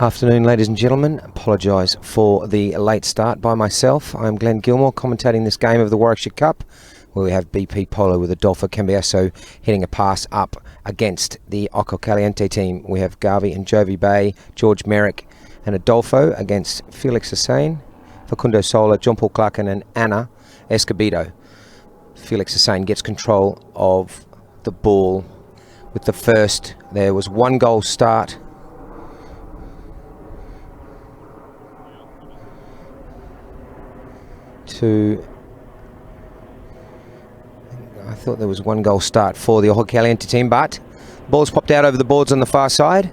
Afternoon, ladies and gentlemen. Apologise for the late start by myself. I'm Glenn Gilmore, commentating this game of the Warwickshire Cup, where we have BP Polo with ADOLFO CAMBIASO hitting a pass up against the OJO CALIENTE team. We have Garvy and JOEVY, George MEYRICK and ADOLFO against FELIX ESAIN, FACUNDO SOLA, John Paul CLARKIN and ESCOBEDO. FELIX ESAIN gets control of the ball with the first. There was 1 goal start. I thought there was 1 goal start for the OJO CALIENTE team, but the ball's popped out over the boards on the far side.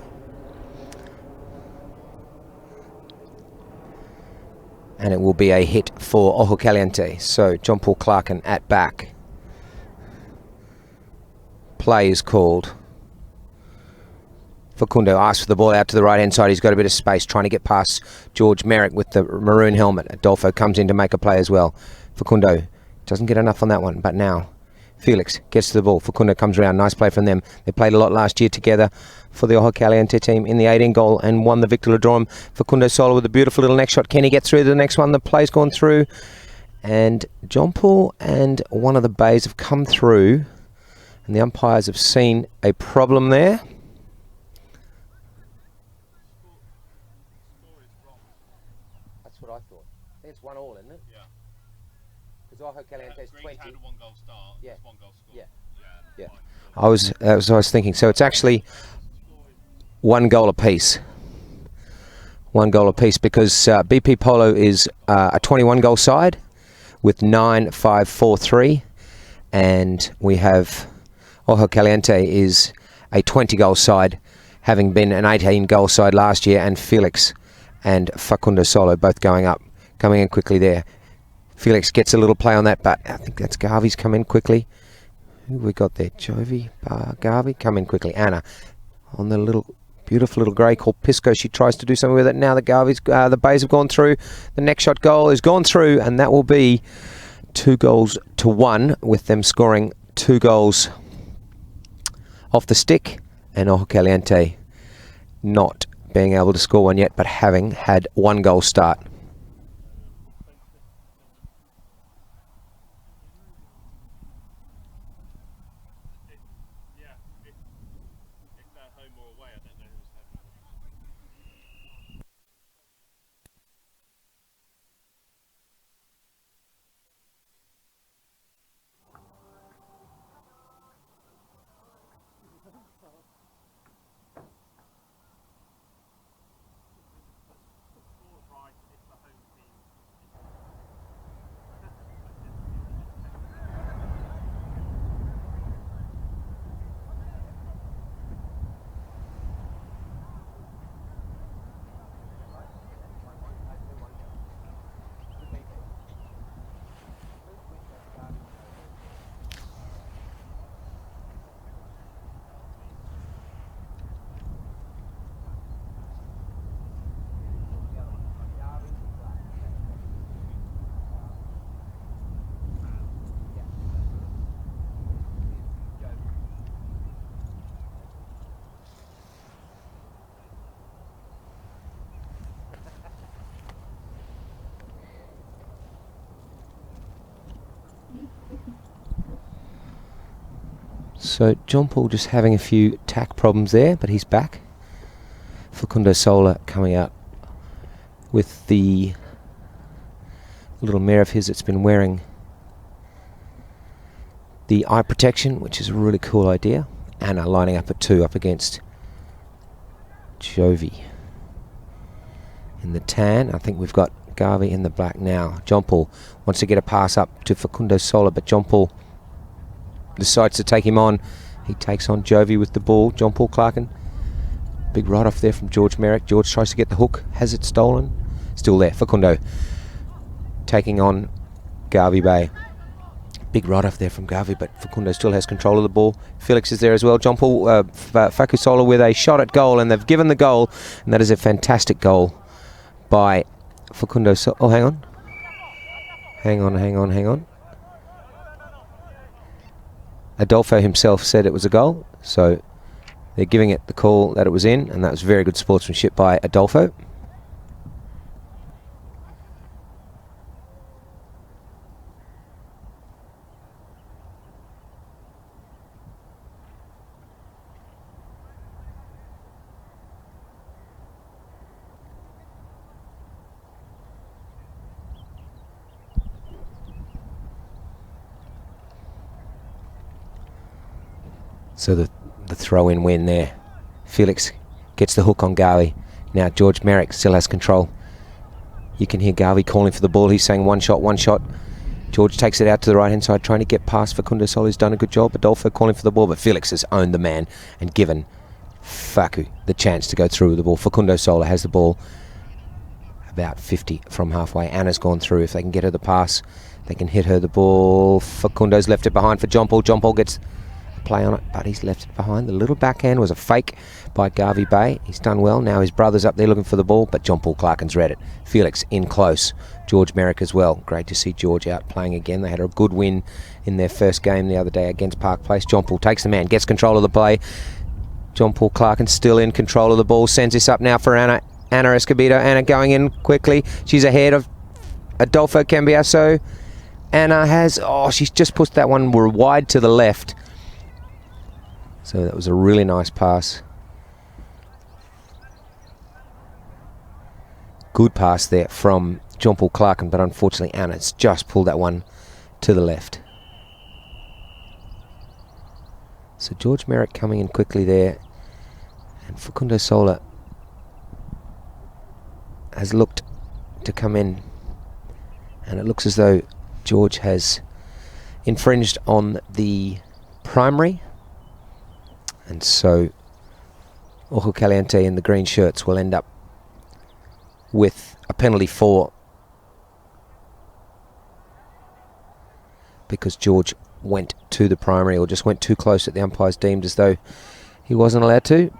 And it will be a hit for OJO CALIENTE. So John Paul CLARKIN at back. Play is called. Facundo asks for the ball out to the right-hand side. He's got a bit of space, trying to get past George MEYRICK with the maroon helmet. ADOLFO comes in to make a play as well. Facundo doesn't get enough on that one, but now Felix gets to the ball. Facundo comes around. Nice play from them. They played a lot last year together for the OJO CALIENTE team in the 18 goal and won the Victor Ladrom. Facundo Sola with a beautiful little next shot. Can he get through to the next one? The play's gone through. And John Paul and one of the bays have come through. And the umpires have seen a problem there. That's what I thought. I think it's 1-1, isn't it? Yeah. Because OJO CALIENTE is 20. Had a 1 goal start. Yeah. 1 goal score. Yeah. I was thinking. So it's actually 1 goal apiece. 1 goal apiece because BP Polo is a 21 goal side with 9-5-4-3, and we have OJO CALIENTE is a 20 goal side, having been an 18 goal side last year, and Felix and Facundo Sola both coming in quickly there. Felix gets a little play on that, but I think that's Garvy's come in quickly. Who we got there? JOEVY, Garvy, come in quickly. Anna on the beautiful little grey called Pisco. She tries to do something with it. Now that Garvy's, the bays have gone through. The next shot goal has gone through, and that will be 2-1, with them scoring 2 goals off the stick, and OJO CALIENTE not being able to score one yet, but having had 1 goal start. So John Paul just having a few tack problems there, but he's back. Facundo Sola coming out with the little mare of his that's been wearing the eye protection, which is a really cool idea. Anna lining up at 2 up against JOEVY in the tan. I think we've got Garvy in the black now. John Paul wants to get a pass up to Facundo Sola, but John Paul decides to take him on. He takes on JOEVY with the ball. John Paul CLARKIN. Big right off there from George MEYRICK. George tries to get the hook. Has it stolen? Still there. Facundo taking on Garvy Bay. Big right off there from Garvy, but Facundo still has control of the ball. Felix is there as well. John Paul, Facu Sola with a shot at goal, and they've given the goal, and that is a fantastic goal by Facundo Sola. Oh, hang on. Hang on. ADOLFO himself said it was a goal, so They're giving it the call that it was in, and that was very good sportsmanship by Adolfo. So the throw-in win there. Felix gets the hook on Garvy. Now George Merrick still has control. You can hear Garvy calling for the ball. He's saying one shot, one shot. George takes it out to the right-hand side, trying to get past Facundo Sola, who's done a good job. Adolfo calling for the ball, but Felix has owned the man and given Facu the chance to go through with the ball. Facundo Sola has the ball about 50 from halfway. Anna's gone through. If they can get her the pass, they can hit her the ball. Facundo's left it behind for John Paul. John Paul gets play on it, but he's left it behind. The little backhand was a fake by Garvy Bay. He's done well. Now his brother's up there looking for the ball, but John Paul Clarkin's read it. Felix in close. George Merrick as well. Great to see George out playing again. They had a good win in their first game the other day against Park Place. John Paul takes the man, gets control of the play. John Paul Clarkin still in control of the ball. Sends this up now for Anna Escobedo. Anna going in quickly. She's ahead of Adolfo Cambiaso. Anna has, she's just pushed that one wide to the left. So that was a really nice pass. Good pass there from John Paul Clarkin, but unfortunately Anna's just pulled that one to the left. So George Merrick coming in quickly there. And Facundo Sola has looked to come in. And it looks as though George has infringed on the primary. And so Ojo Caliente in the green shirts will end up with a penalty for, because George went to the primary, or just went too close that the umpires deemed as though he wasn't allowed to.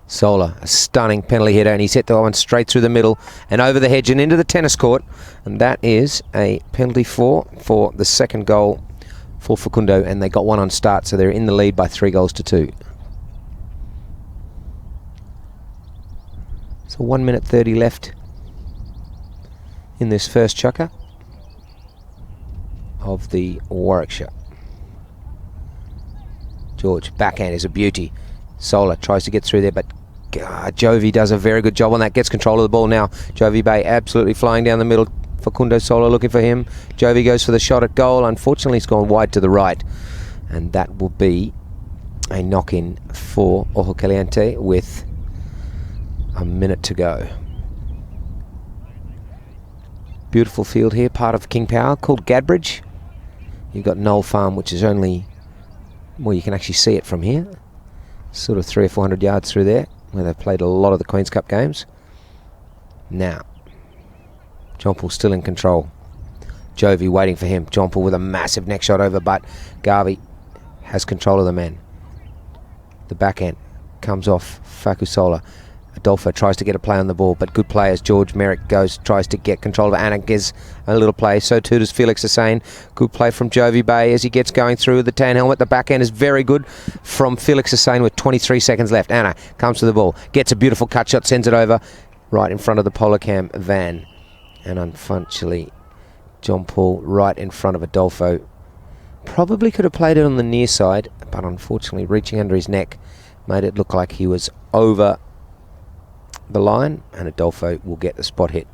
Sola, a stunning penalty hitter, and he's hit the one straight through the middle and over the hedge and into the tennis court, and that is a penalty for the second goal for Facundo, and they got one on start, so they're in the lead by 3-2. So 1 minute 30 left in this first chukker of the Warwickshire. George, backhand is a beauty. Sola tries to get through there, but JOEVY does a very good job on that. Gets control of the ball now. JOEVY Bay absolutely flying down the middle. Facundo Sola looking for him. JOEVY goes for the shot at goal. Unfortunately, he's gone wide to the right. And that will be a knock-in for Ojo Caliente with a minute to go. Beautiful field here, part of King Power, called Gadbridge. You've got Knoll Farm, which is only, well, you can actually see it from here. Sort of 300 or 400 yards through there, where they've played a lot of the Queen's Cup games. Now, John Paul still in control. JOEVY waiting for him. John Paul with a massive neck shot over, but Garvy has control of the man. The backhand comes off Facu Sola. Adolfo tries to get a play on the ball, but good play as George Merrick tries to get control of it. Anna gives a little play, so too does Felix ESAIN. Good play from JOEVY Bay as he gets going through the tan helmet. The backhand is very good from Felix ESAIN with 23 seconds left. Anna comes to the ball, gets a beautiful cut shot, sends it over right in front of the Polo Cam van. And unfortunately, John Paul right in front of Adolfo. Probably could have played it on the near side, but unfortunately reaching under his neck made it look like he was over the line, and Adolfo will get the spot hit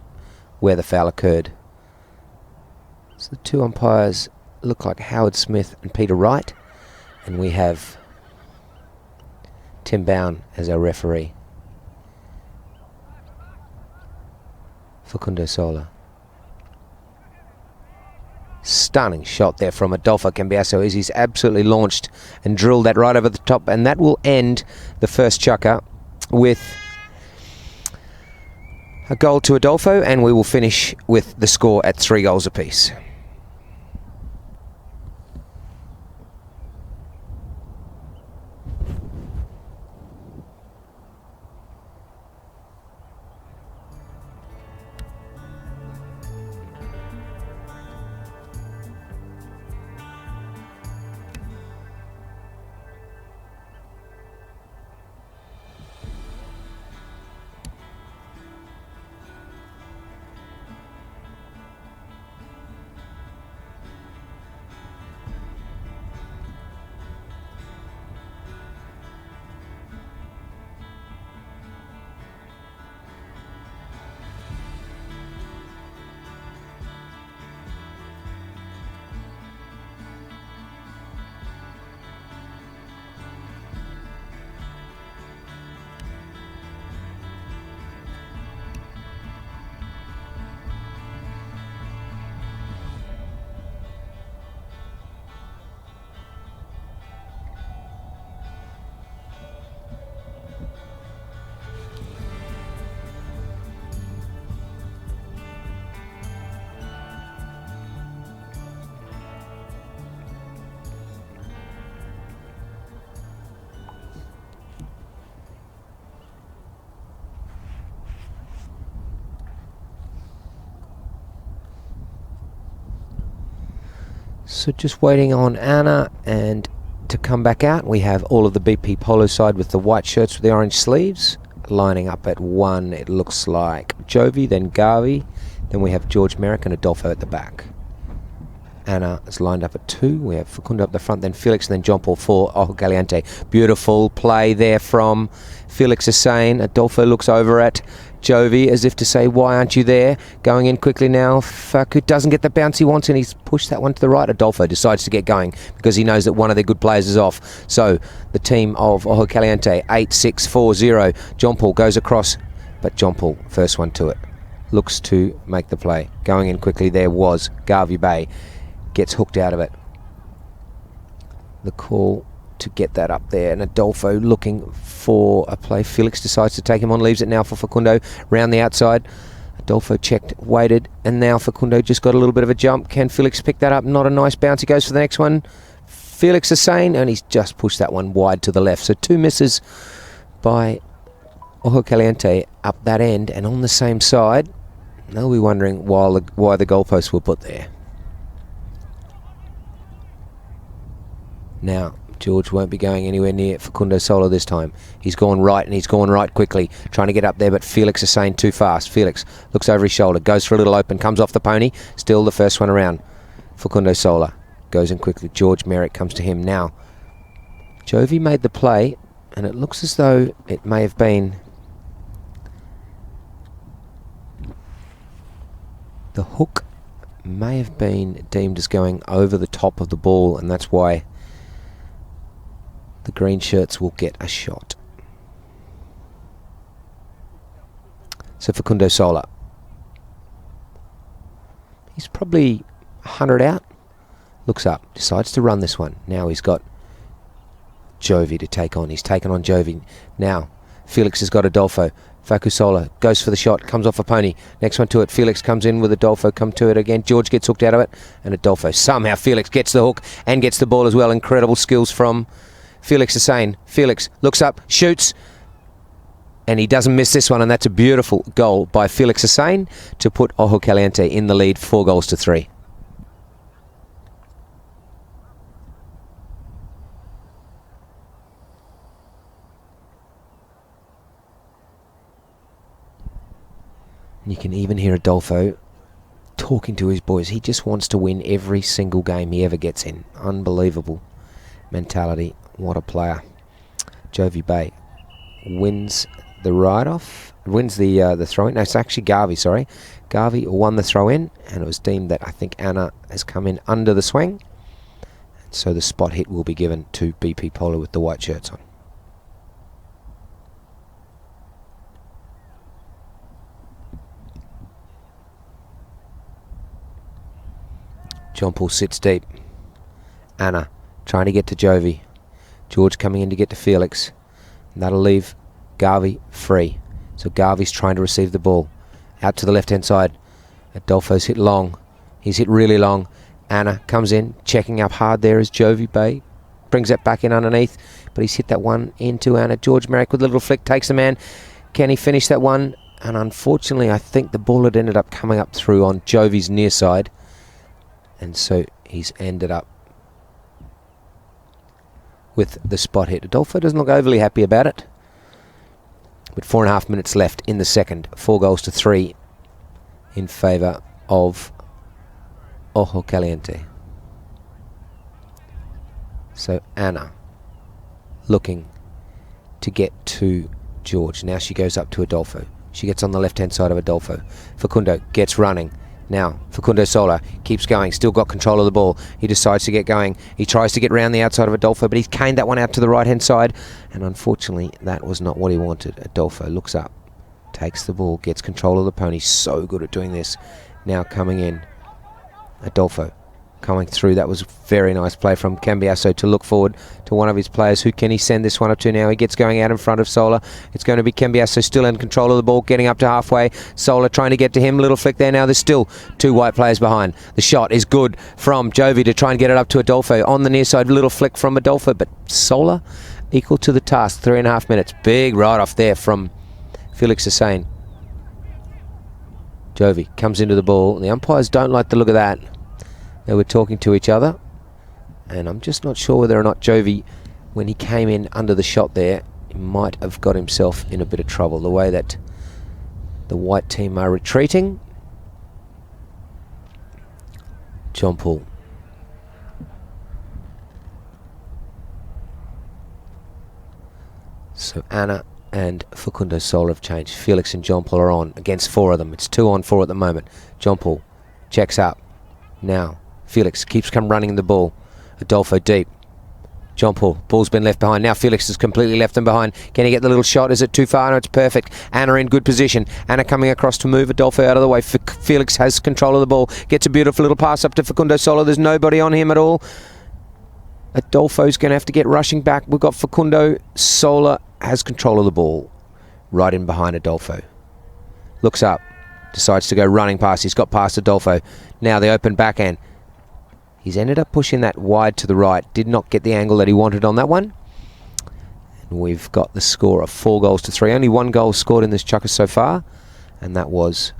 where the foul occurred. So the two umpires look like Howard Smith and Peter Wright, and we have Tim Bowen as our referee. Facundo Sola. Stunning shot there from Adolfo Cambiaso as he's absolutely launched and drilled that right over the top, and that will end the first chukker with a goal to Adolfo, and we will finish with the score at 3 goals apiece. So just waiting on Anna and to come back out. We have all of the BP Polo side with the white shirts with the orange sleeves lining up at 1. It looks like JOEVY, then Garvy, then we have George Merrick and Adolfo at the back. Anna is lined up at 2. We have Facundo up the front, then Felix, and then John Paul for Ojo Caliente. Beautiful play there from Felix ESAIN. Adolfo looks over at JOEVY as if to say, why aren't you there? Going in quickly now. Facu doesn't get the bounce he wants, and he's pushed that one to the right. Adolfo decides to get going because he knows that one of their good players is off. So the team of Ojo Caliente, 8-6-4-0. John Paul goes across, but John Paul, first one to it, looks to make the play. Going in quickly there was Garvy Bay. Gets hooked out of it. The call to get that up there, and Adolfo looking for a play. Felix decides to take him on, leaves it now for Facundo round the outside. Adolfo checked, waited, and now Facundo just got a little bit of a jump. Can Felix pick that up? Not a nice bounce. He goes for the next one. Felix ESAIN, and he's just pushed that one wide to the left. So 2 misses by Ojo Caliente up that end, and on the same side, they'll be wondering why the goalposts were put there. Now, George won't be going anywhere near Facundo Sola this time. He's gone right, and he's gone right quickly, trying to get up there, but Felix is saying too fast. Felix looks over his shoulder, goes for a little open, comes off the pony, still the first one around. Facundo Sola goes in quickly. George Merrick comes to him now. JOEVY made the play, and it looks as though it may have been the hook may have been deemed as going over the top of the ball, and that's why the green shirts will get a shot. So Facundo Sola, he's probably 100 out. Looks up, decides to run this one. Now he's got JOEVY to take on. He's taken on JOEVY. Now Felix has got Adolfo. Facu Sola goes for the shot, comes off a pony. Next one to it. Felix comes in with Adolfo, come to it again. George gets hooked out of it, and Adolfo, somehow Felix gets the hook and gets the ball as well. Incredible skills from Felix ESAIN. Felix looks up, shoots, and he doesn't miss this one, and that's a beautiful goal by Felix ESAIN to put Ojo Caliente in the lead, 4-3. You can even hear Adolfo talking to his boys. He just wants to win every single game he ever gets in. Unbelievable mentality. What a player. JOEVY Bay wins the ride-off. Wins the throw-in. No, it's actually Garvy, sorry. Garvy won the throw-in, and it was deemed that I think Anna has come in under the swing. And so the spot hit will be given to BP Polo with the white shirts on. John Paul sits deep. Anna trying to get to JOEVY. George coming in to get to Felix. And that'll leave Garvy free. So Garvy's trying to receive the ball. Out to the left-hand side. Adolfo's hit long. He's hit really long. Anna comes in, checking up hard there as JOEVY Bay brings that back in underneath. But he's hit that one into Anna. George Merrick with a little flick takes the man. Can he finish that one? And unfortunately, I think the ball had ended up coming up through on JOEVY's near side. And so he's ended up with the spot hit. Adolfo doesn't look overly happy about it. But 4.5 minutes left in the second. 4-3 in favour of Ojo Caliente. So Anna looking to get to George. Now she goes up to Adolfo. She gets on the left-hand side of Adolfo. Facundo gets running. Now, Facundo Sola keeps going, still got control of the ball. He decides to get going. He tries to get round the outside of Adolfo, but he's caned that one out to the right-hand side. And unfortunately, that was not what he wanted. Adolfo looks up, takes the ball, gets control of the pony. So good at doing this. Now coming in, Adolfo coming through. That was a very nice play from Cambiaso to look forward to one of his players. Who can he send this one up to now? He gets going out in front of Sola. It's going to be Cambiaso still in control of the ball, getting up to halfway. Sola trying to get to him. Little flick there now. There's still 2 white players behind. The shot is good from JOEVY to try and get it up to Adolfo. On the near side, little flick from Adolfo, but Sola equal to the task. 3.5 minutes. Big ride off there from Felix ESAIN. JOEVY comes into the ball. The umpires don't like the look of that. They were talking to each other. And I'm just not sure whether or not JOEVY, when he came in under the shot there, he might have got himself in a bit of trouble. The way that the white team are retreating. John Paul. So Anna and Facundo Sola have changed. Felix and John Paul are on against 4 of them. It's 2 on 4 at the moment. John Paul checks up. Now Felix keeps running the ball. Adolfo deep. John Paul, ball's been left behind. Now Felix has completely left them behind. Can he get the little shot? Is it too far? No, it's perfect. Anna in good position. Anna coming across to move Adolfo out of the way. Felix has control of the ball. Gets a beautiful little pass up to Facundo Sola. There's nobody on him at all. Adolfo's going to have to get rushing back. We've got Facundo Sola has control of the ball. Right in behind Adolfo. Looks up. Decides to go running past. He's got past Adolfo. Now the open backhand. He's ended up pushing that wide to the right. Did not get the angle that he wanted on that one. And we've got the score of 4-3. Only 1 goal scored in this chukker so far. And that was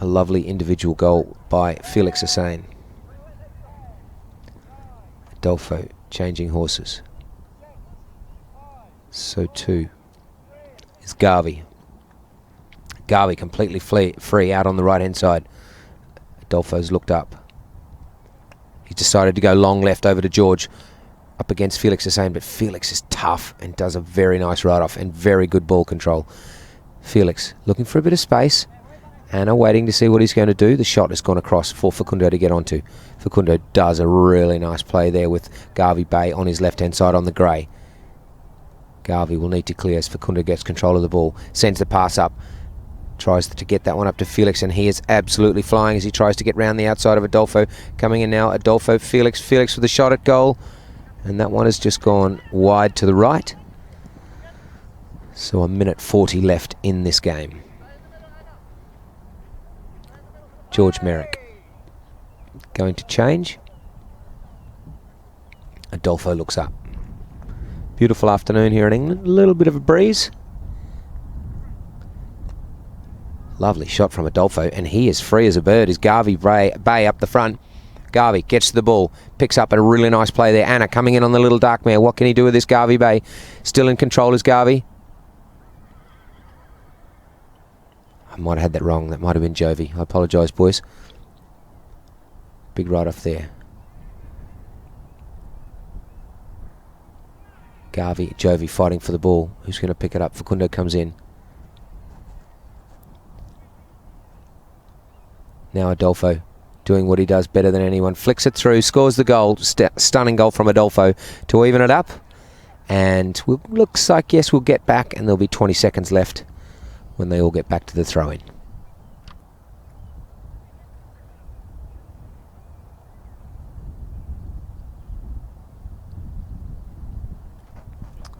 a lovely individual goal by Felix ESAIN. Adolfo changing horses. So too is Garvy. Garvy completely free out on the right hand side. Adolfo's looked up. He's decided to go long left over to George, up against Felix ESAIN, but Felix is tough and does a very nice ride-off and very good ball control. Felix looking for a bit of space. Anna waiting to see what he's going to do. The shot has gone across for Facundo to get onto. Facundo does a really nice play there with Garvy Bay on his left-hand side on the grey. Garvy will need to clear as Facundo gets control of the ball. Sends the pass up. Tries to get that one up to Felix, and he is absolutely flying as he tries to get round the outside of Adolfo. Coming in now, Adolfo, Felix with a shot at goal. And that one has just gone wide to the right. So 1:40 left in this game. George MEYRICK going to change. Adolfo looks up. Beautiful afternoon here in England. A little bit of a breeze. Lovely shot from Adolfo, and he is free as a bird. Is Garvy Bay up the front. Garvy gets to the ball, picks up a really nice play there. Anna coming in on the little dark mare. What can he do with this Garvy Bay? Still in control is Garvy. I might have had that wrong. That might have been JOEVY. I apologise, boys. Big right off there. Garvy, JOEVY fighting for the ball. Who's going to pick it up? Facundo comes in. Now Adolfo doing what he does better than anyone. Flicks it through, scores the goal. Stunning goal from Adolfo to even it up. And looks like, yes, we'll get back, and there'll be 20 seconds left when they all get back to the throw-in.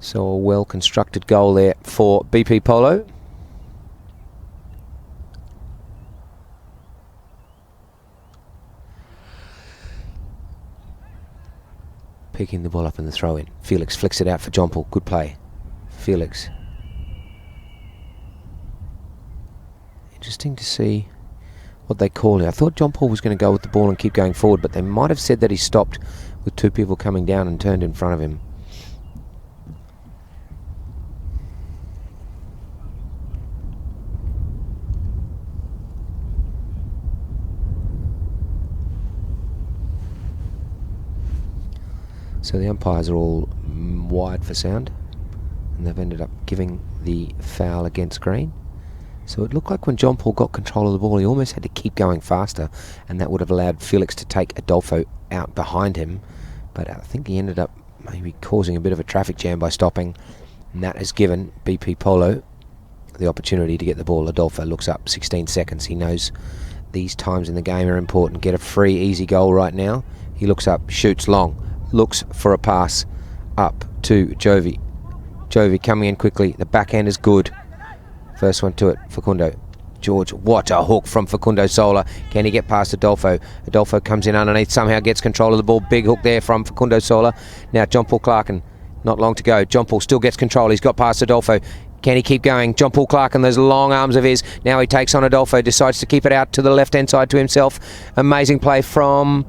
So a well-constructed goal there for BP Polo. Picking the ball up in the throw-in. Felix flicks it out for John Paul. Good play. Felix. Interesting to see what they call it. I thought John Paul was going to go with the ball and keep going forward, but they might have said that he stopped with 2 people coming down and turned in front of him. So the umpires are all wide for sound, and they've ended up giving the foul against green. So it looked like when John Paul got control of the ball, he almost had to keep going faster, and that would have allowed Felix to take Adolfo out behind him. But I think he ended up maybe causing a bit of a traffic jam by stopping, and that has given BP Polo the opportunity to get the ball. Adolfo looks up, 16 seconds. He knows these times in the game are important. Get a free, easy goal right now. He looks up, shoots long. Looks for a pass up to JOEVY. JOEVY coming in quickly. The backhand is good. First one to it, Facundo. George, what a hook from Facundo Sola. Can he get past Adolfo? Adolfo comes in underneath, somehow gets control of the ball. Big hook there from Facundo Sola. Now John Paul Clarkin, not long to go. John Paul still gets control. He's got past Adolfo. Can he keep going? John Paul Clarkin, those long arms of his. Now he takes on Adolfo, decides to keep it out to the left-hand side to himself. Amazing play from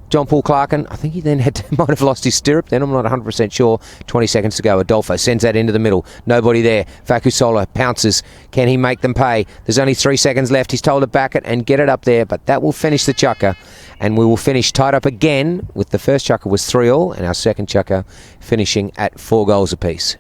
John Paul Clarkin. I think he then might have lost his stirrup then. I'm not 100% sure. 20 seconds to go. Adolfo sends that into the middle. Nobody there. SOLA pounces. Can he make them pay? There's only 3 seconds left. He's told to back it and get it up there, but that will finish the chukker. And we will finish tied up again with the first chukker was 3-all and our second chukker finishing at 4 goals apiece.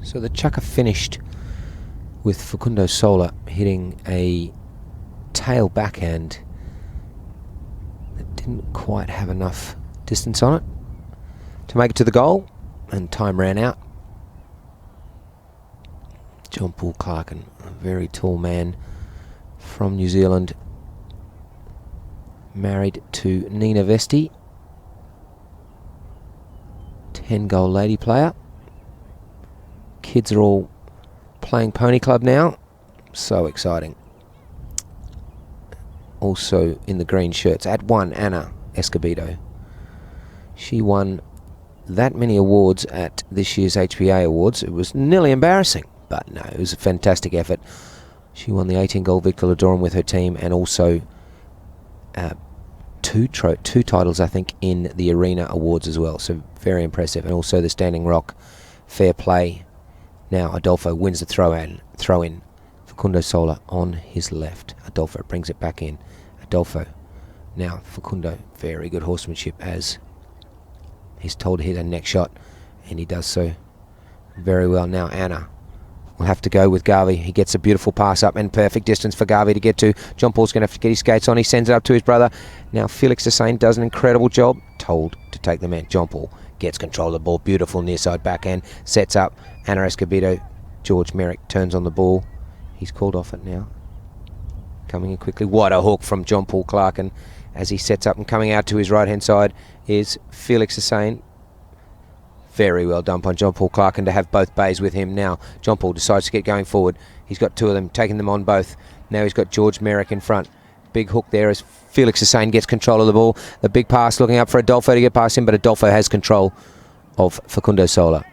So the chukker finished with Facundo Sola hitting a tail backhand that didn't quite have enough distance on it to make it to the goal, and time ran out. John Paul Clarkin, a very tall man from New Zealand, married to Nina Vesti, 10-goal lady player. Kids are all playing Pony Club now. So exciting. Also in the green shirts, at 1, Anna Escobedo. She won that many awards at this year's HPA Awards. It was nearly embarrassing, but no, it was a fantastic effort. She won the 18-goal Victor Ladorum with her team, and also two titles, I think, in the Arena Awards as well. So very impressive. And also the Standing Rock Fair Play. Now Adolfo wins the throw in. Facundo Sola on his left. Adolfo brings it back in. Adolfo. Now Facundo, very good horsemanship as he's told to hit a neck shot, and he does so very well. Now Anna will have to go with Garvy. He gets a beautiful pass up and perfect distance for Garvy to get to. John Paul's going to have to get his skates on. He sends it up to his brother. Now Felix ESAIN does an incredible job. Told to take the man. John Paul gets control of the ball. Beautiful near side backhand. Sets up. Anna Escobedo. George Merrick turns on the ball. He's called off it now. Coming in quickly. What a hook from John Paul CLARKIN as he sets up, and coming out to his right hand side is FELIX ESAIN. Very well done by John Paul CLARKIN to have both bays with him. Now John Paul decides to get going forward. He's got two of them, taking them on both. Now he's got George Merrick in front. Big hook there as FELIX ESAIN gets control of the ball. The big pass looking up for Adolfo to get past him, but Adolfo has control of FACUNDO SOLA.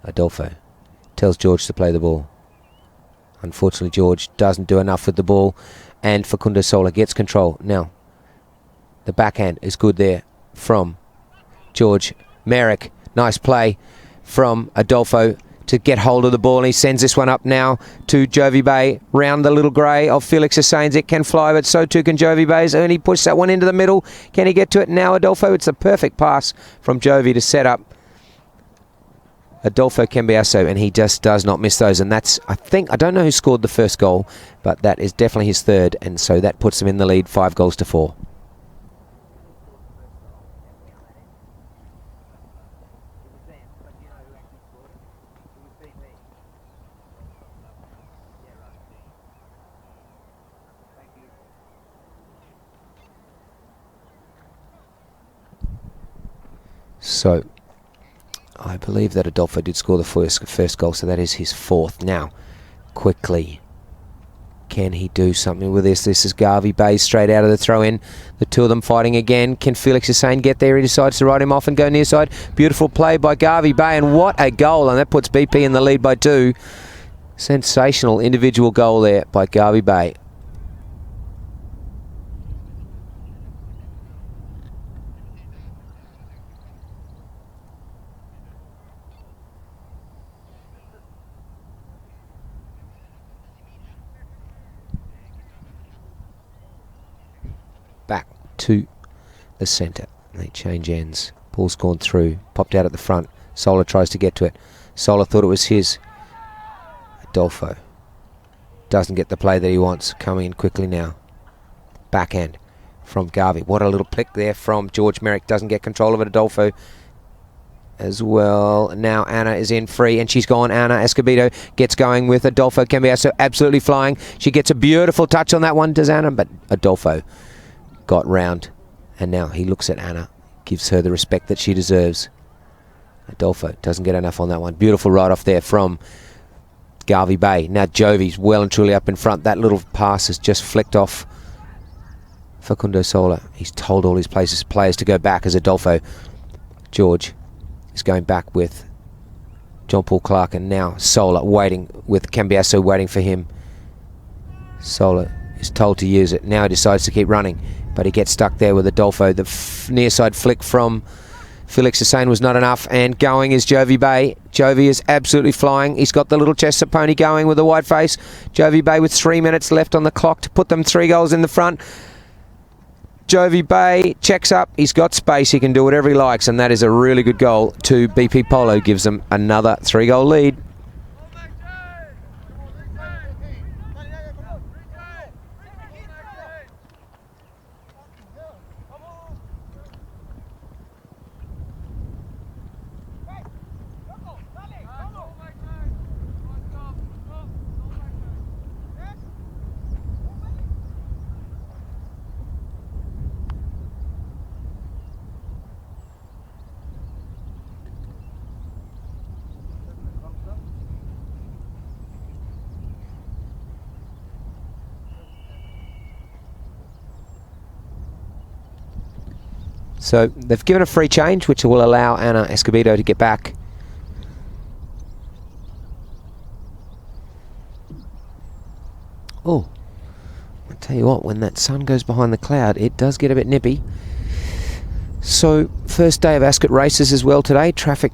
Adolfo tells George to play the ball. Unfortunately, George doesn't do enough with the ball, and FACUNDO SOLA gets control. Now, the backhand is good there from George Merrick. Nice play from Adolfo to get hold of the ball, and he sends this one up now to JOEVY Bay. Round the little grey of FELIX ESAIN. It can fly, but so too can JOEVY Bay's, and he pushes that one into the middle. Can he get to it now, Adolfo? It's a perfect pass from JOEVY to set up Adolfo CAMBIASO, and he just does not miss those. And that's, I don't know who scored the first goal, but that is definitely his third, and so that puts him in the lead 5-4. So I believe that Adolfo did score the first goal, so that is his fourth. Now, quickly, can he do something with this? This is Garvy Bay straight out of the throw-in. The two of them fighting again. Can FELIX ESAIN get there? He decides to ride him off and go near side. Beautiful play by Garvy Bay, and what a goal, and that puts BP in the lead by 2. Sensational individual goal there by Garvy Bay. Back to the centre. They change ends. Ball's gone through. Popped out at the front. SOLA tries to get to it. SOLA thought it was his. Adolfo doesn't get the play that he wants. Coming in quickly now. Backhand from Garvy. What a little plick there from George Merrick. Doesn't get control of it. Adolfo as well. Now Anna is in free, and she's gone. Anna Escobedo gets going with Adolfo CAMBIASO. Absolutely flying. She gets a beautiful touch on that one, does Anna, but Adolfo got round, and now he looks at Anna, gives her the respect that she deserves. Adolfo doesn't get enough on that one. Beautiful ride off there from Garvy Bay. Now JOEVY's well and truly up in front. That little pass has just flicked off FACUNDO SOLA. He's told all his players to go back as Adolfo. George is going back with John Paul CLARKIN. Now SOLA waiting with CAMBIASO waiting for him. SOLA is told to use it. Now he decides to keep running, but he gets stuck there with Adolfo. The near side flick from FELIX ESAIN was not enough, and going is JOEVY Bay. JOEVY is absolutely flying. He's got the little chest of pony going with a wide face. JOEVY Bay with 3 minutes left on the clock to put them 3 goals in the front. JOEVY Bay checks up. He's got space. He can do whatever he likes, and that is a really good goal to BP Polo. Gives them another 3-goal lead. So they've given a free change, which will allow Anna Escobedo to get back. Oh, I'll tell you what, when that sun goes behind the cloud, it does get a bit nippy. So first day of Ascot races as well today. Traffic,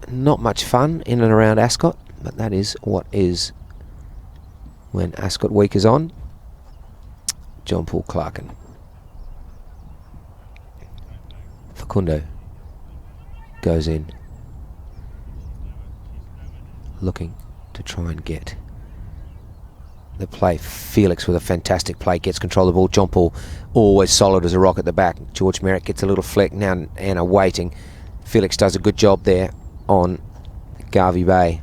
not much fun in and around Ascot, but that is what is when Ascot week is on. John Paul CLARKIN. FACUNDO goes in, looking to try and get the play. Felix with a fantastic play, gets control of the ball. John Paul always solid as a rock at the back. George Merrick gets a little flick. Now Anna waiting. Felix does a good job there on Garvy Bay.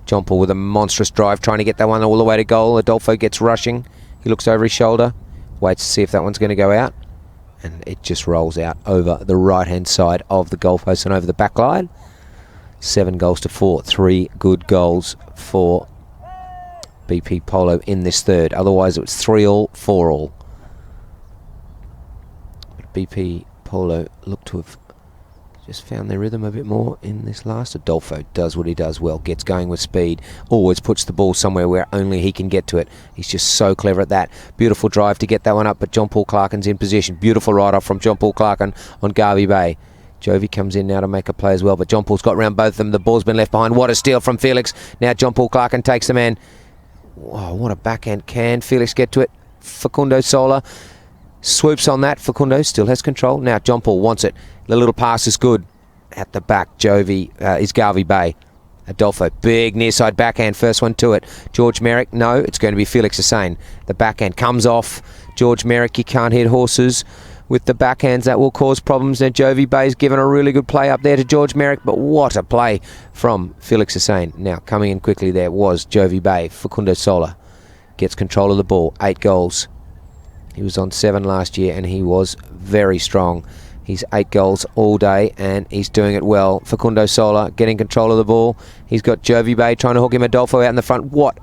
John Paul with a monstrous drive, trying to get that one all the way to goal. Adolfo gets rushing. He looks over his shoulder, waits to see if that one's going to go out, and it just rolls out over the right-hand side of the goalpost and over the back line. 7 goals to 4. 3 good goals for BP Polo in this third. Otherwise, it was 3-all, 4-all. But BP Polo look to have just found their rhythm a bit more in this last. Adolfo does what he does well, gets going with speed, always puts the ball somewhere where only he can get to it. He's just so clever at that. Beautiful drive to get that one up, but John Paul Clarkin's in position. Beautiful ride-off from John Paul Clarkin on Garvy Bay. JOEVY comes in now to make a play as well, but John Paul's got around both of them. The ball's been left behind. What a steal from Felix. Now John Paul Clarkin takes the man. Wow, what a backhand. Can Felix get to it? Facundo Sola swoops on that. Facundo still has control. Now John Paul wants it. The little pass is good. At the back, JOEVY is Garvy Bay. Adolfo, big near side backhand. First one to it. George Merrick, no, it's going to be Felix ESAIN. The backhand comes off. George Merrick, you can't hit horses with the backhands. That will cause problems. Now JOEVY Bay's given a really good play up there to George Merrick, but what a play from Felix ESAIN. Now coming in quickly there was JOEVY Bay. Facundo Sola gets control of the ball. 8 goals. He was on 7 last year and he was very strong. He's 8 goals all day and he's doing it well. Facundo Sola getting control of the ball. He's got JOEVY Bay trying to hook him. Adolfo out in the front. What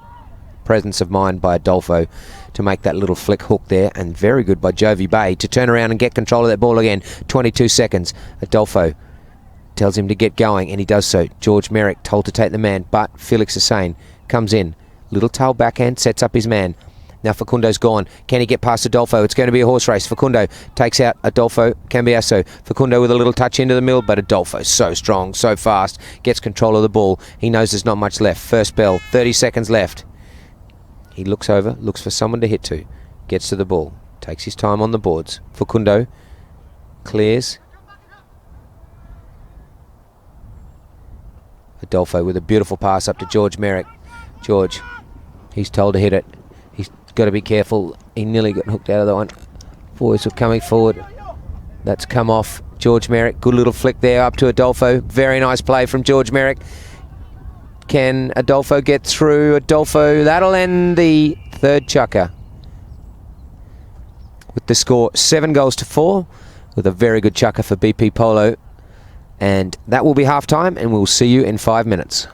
presence of mind by Adolfo to make that little flick hook there, and very good by JOEVY Bay to turn around and get control of that ball again. 22 seconds. Adolfo tells him to get going and he does so. George Merrick told to take the man, but Felix ESAIN comes in. Little tail backhand, sets up his man. Now Facundo's gone. Can he get past Adolfo? It's going to be a horse race. Facundo takes out Adolfo Cambiaso. Facundo with a little touch into the middle, but Adolfo so strong, so fast. Gets control of the ball. He knows there's not much left. First bell, 30 seconds left. He looks over, looks for someone to hit to. Gets to the ball. Takes his time on the boards. Facundo clears. Adolfo with a beautiful pass up to George Merrick. George, he's told to hit it. He's got to be careful. He nearly got hooked out of that one. Boys were coming forward. That's come off. George Merrick, good little flick there up to Adolfo. Very nice play from George Merrick. Can Adolfo get through? Adolfo, that'll end the third chukker. With the score 7 goals to 4, with a very good chukker for BP Polo. And that will be half time, and we'll see you in 5 minutes.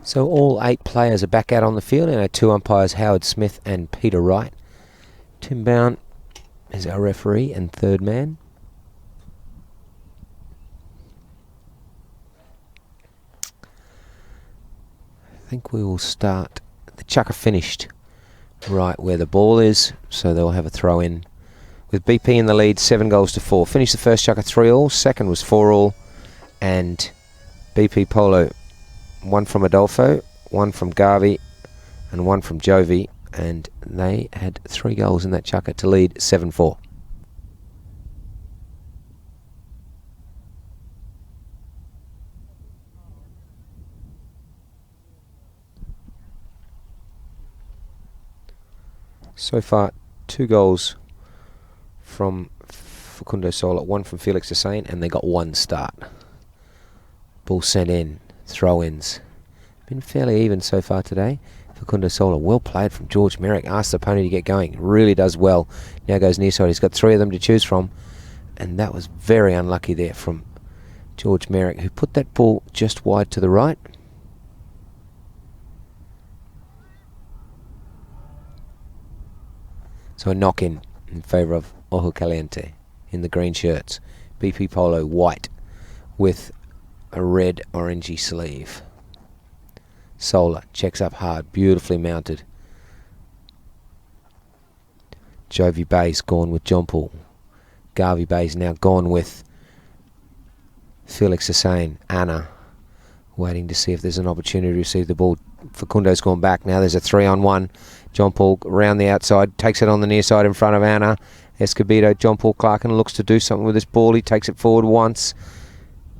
So all 8 players are back out on the field, and our 2 umpires, Howard Smith and Peter Wright. Tim Bown is our referee and 3rd man. I think we will start. The chucker finished right where the ball is, so they'll have a throw in. With BP in the lead, 7 goals to 4. Finished the first chucker 3-all, second was 4-all, and BP Polo, 1 from Adolfo, 1 from Garvy, and 1 from JOEVY, and they had 3 goals in that chucker to lead 7-4. So far, 2 goals from FACUNDO SOLA, 1 from FELIX ESAIN, and they got 1 start. Ball sent in, throw-ins. Been fairly even so far today. FACUNDO SOLA, well played from George Merrick. Asked the pony to get going. Really does well. Now goes near side. He's got 3 of them to choose from. And that was very unlucky there from George Merrick, who put that ball just wide to the right. So a knock-in favour of OJO CALIENTE in the green shirts. BP Polo white with a red orangey sleeve. SOLA checks up hard, beautifully mounted. JOEVY Bay's gone with John Paul. Garvy Bay's now gone with FELIX ESAIN. Anna waiting to see if there's an opportunity to receive the ball. FACUNDO's gone back. Now there's a 3-on-1. John Paul around the outside, takes it on the near side in front of Anna. ESCOBEDO, John Paul CLARKIN looks to do something with this ball. He takes it forward once,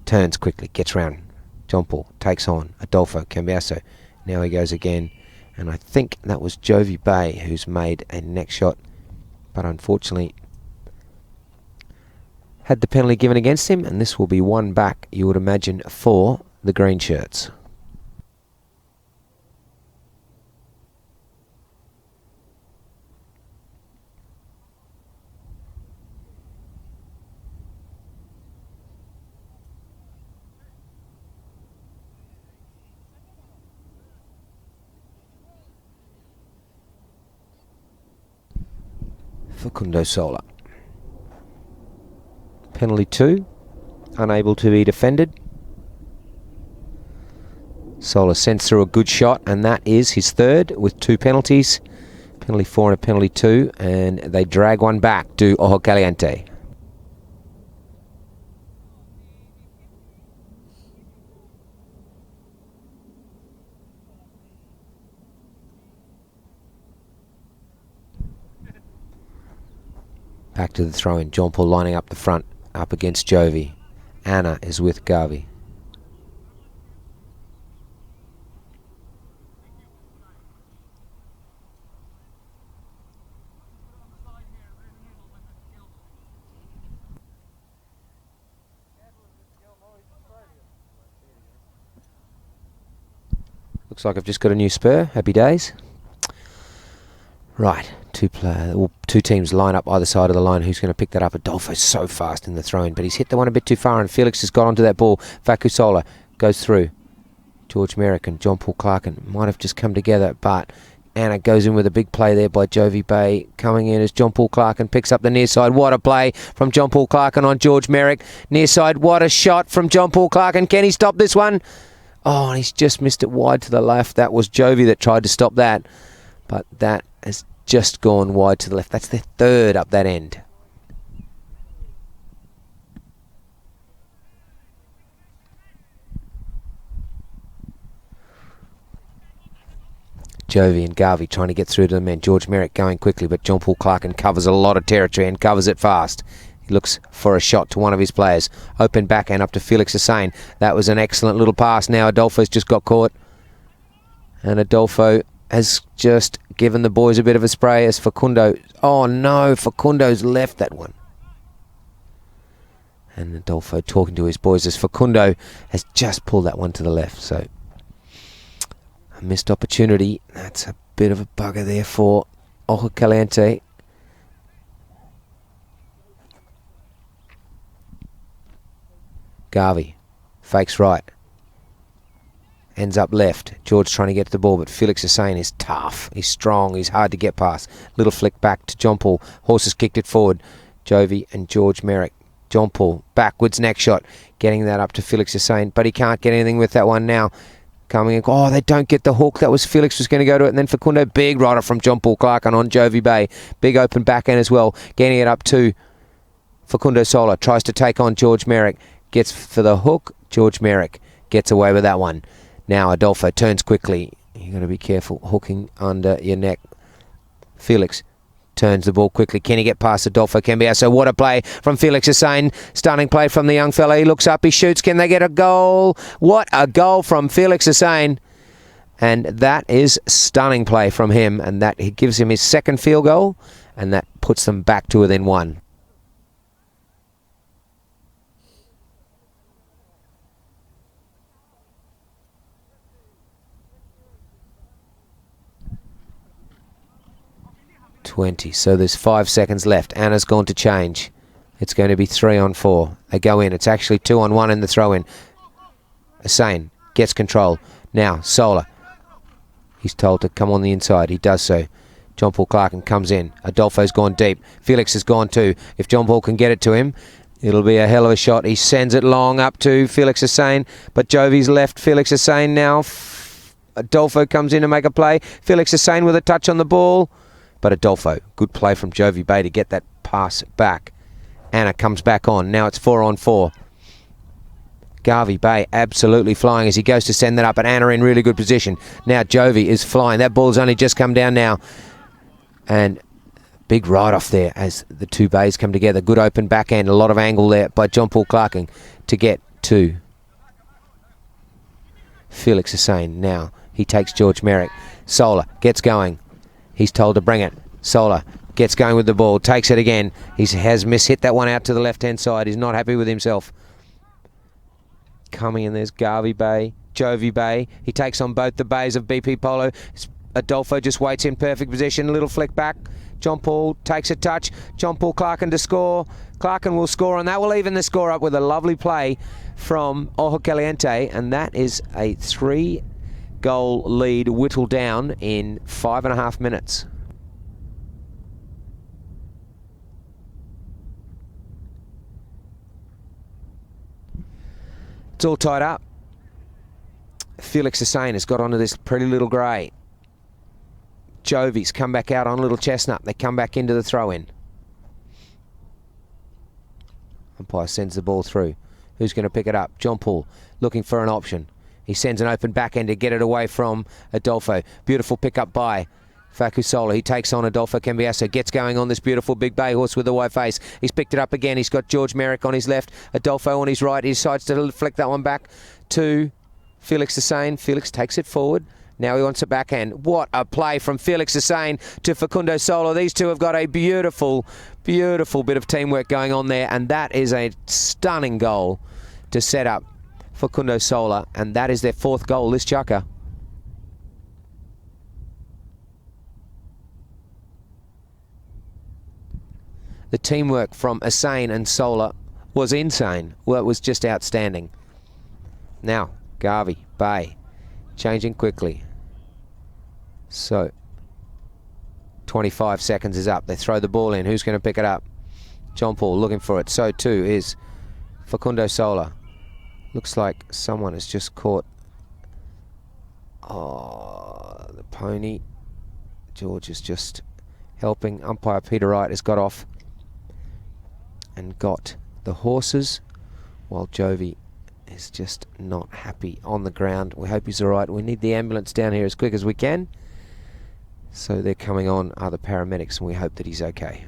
turns quickly, gets round. John Paul takes on Adolfo, CAMBIASO. Now he goes again, and I think that was JOEVY Bay who's made a neck shot, but unfortunately had the penalty given against him, and this will be 1 back, you would imagine, for the green shirts. FACUNDO SOLA. Penalty 2, unable to be defended. SOLA sends through a good shot, and that is his 3rd with 2 penalties. Penalty 4 and a penalty 2, and they drag 1 back to OJO CALIENTE. Back to the throw-in. John Paul lining up the front, up against JOEVY. Anna is with Garvy. Looks like I've just got a new spur. Happy days. Right, 2 teams line up either side of the line. Who's going to pick that up? Adolfo's so fast in the throw-in, but he's hit the one a bit too far, and Felix has got onto that ball. FACUNDO goes through. George Merrick and John Paul CLARKIN might have just come together, but Anna goes in with a big play there by JOEVY Bay. Coming in as John Paul CLARKIN picks up the near side. What a play from John Paul CLARKIN on George Merrick. Near side, what a shot from John Paul CLARKIN. Can he stop this one? Oh, and he's just missed it wide to the left. That was JOEVY that tried to stop that, but that has just gone wide to the left. That's their 3rd up that end. JOEVY and Garvy trying to get through to the men. George Merrick going quickly, but John Paul CLARKIN covers a lot of territory and covers it fast. He looks for a shot to one of his players. Open backhand up to FELIX ESAIN. That was an excellent little pass. Now Adolfo's just got caught, and Adolfo has just given the boys a bit of a spray as FACUNDO. Oh no, FACUNDO's left that one. And Adolfo talking to his boys as FACUNDO has just pulled that one to the left. So a missed opportunity. That's a bit of a bugger there for OJO CALIENTE. Garvy fakes right. ends up left. George trying to get to the ball, but Felix ESAIN is tough. He's strong. He's hard to get past. Little flick back to John Paul. Horses kicked it forward. JOEVY and George MEYRICK. John Paul backwards neck shot, getting that up to Felix ESAIN, but he can't get anything with that one now. Coming in, oh, they don't get the hook. That was Felix was going to go to it, and then Facundo, big rider from John Paul CLARKIN on JOEVY Bay. Big open backhand as well, getting it up to Facundo SOLA. Tries to take on George MEYRICK, gets for the hook. George MEYRICK gets away with that one. Now Adolfo turns quickly. You've got to be careful, hooking under your neck. Felix turns the ball quickly. Can he get past Adolfo CAMBIASO? What a play from Felix ESAIN. Stunning play from the young fella. He looks up, he shoots. Can they get a goal? What a goal from Felix ESAIN. And that is stunning play from him. And that he gives him his second field goal. And that puts them back to within one. So there's 5 seconds left. Anna's gone to change. It's going to be 3 on 4. They go in. It's actually 2 on 1 in the throw in. ESAIN gets control. Now SOLA. He's told to come on the inside. He does so. John Paul CLARKIN comes in. Adolfo's gone deep. Felix has gone too. If John Paul can get it to him, it'll be a hell of a shot. He sends it long up to Felix ESAIN, but JOEVY's left Felix ESAIN now. Adolfo comes in to make a play. Felix ESAIN with a touch on the ball. But Adolfo, good play from JOEVY Bay to get that pass back. Anna comes back on. Now it's 4 on 4. Garvy Bay absolutely flying as he goes to send that up, and Anna in really good position. Now JOEVY is flying. That ball's only just come down now. And big ride off there as the two bays come together. Good open backhand. A lot of angle there by John Paul CLARKIN to get to Felix ESAIN. Now he takes George MEYRICK. SOLA gets going. He's told to bring it. SOLA gets going with the ball, takes it again. He has mishit that one out to the left-hand side. He's not happy with himself. Coming in, there's Garvy Bay, JOEVY Bay. He takes on both the bays of BP Polo. Adolfo just waits in perfect position. A little flick back. John Paul takes a touch. John Paul CLARKIN to score. CLARKIN will score, and that will even the score up with a lovely play from OJO CALIENTE, and that is a 3-goal lead whittled down in 5.5 minutes. It's all tied up. Felix ESAIN has got onto this pretty little grey. JOEVY's come back out on little chestnut. They come back into the throw-in. Umpire sends the ball through. Who's going to pick it up? John Paul looking for an option. He sends an open backhand to get it away from Adolfo. Beautiful pickup by FACUNDO. He takes on Adolfo CAMBIASO. Gets going on this beautiful big bay horse with the white face. He's picked it up again. He's got George MEYRICK on his left. Adolfo on his right. He decides to flick that one back to Felix ESAIN. Felix takes it forward. Now he wants a backhand. What a play from Felix ESAIN to Facundo SOLA. These two have got a beautiful, beautiful bit of teamwork going on there. And that is a stunning goal to set up Facundo SOLA. And that is their 4th goal this chukker. The teamwork from ESAIN and SOLA was insane. Well, it was just outstanding. Now, Garvy Bay changing quickly. So, 25 seconds is up. They throw the ball in. Who's going to pick it up? John Paul looking for it. So too is Facundo SOLA. Looks like someone has just caught the pony. George is just helping. Umpire Peter Wright has got off and got the horses, while JOEVY is just not happy on the ground. We hope he's all right. We need the ambulance down here as quick as we can. So they're coming on, are the paramedics, and we hope that he's okay.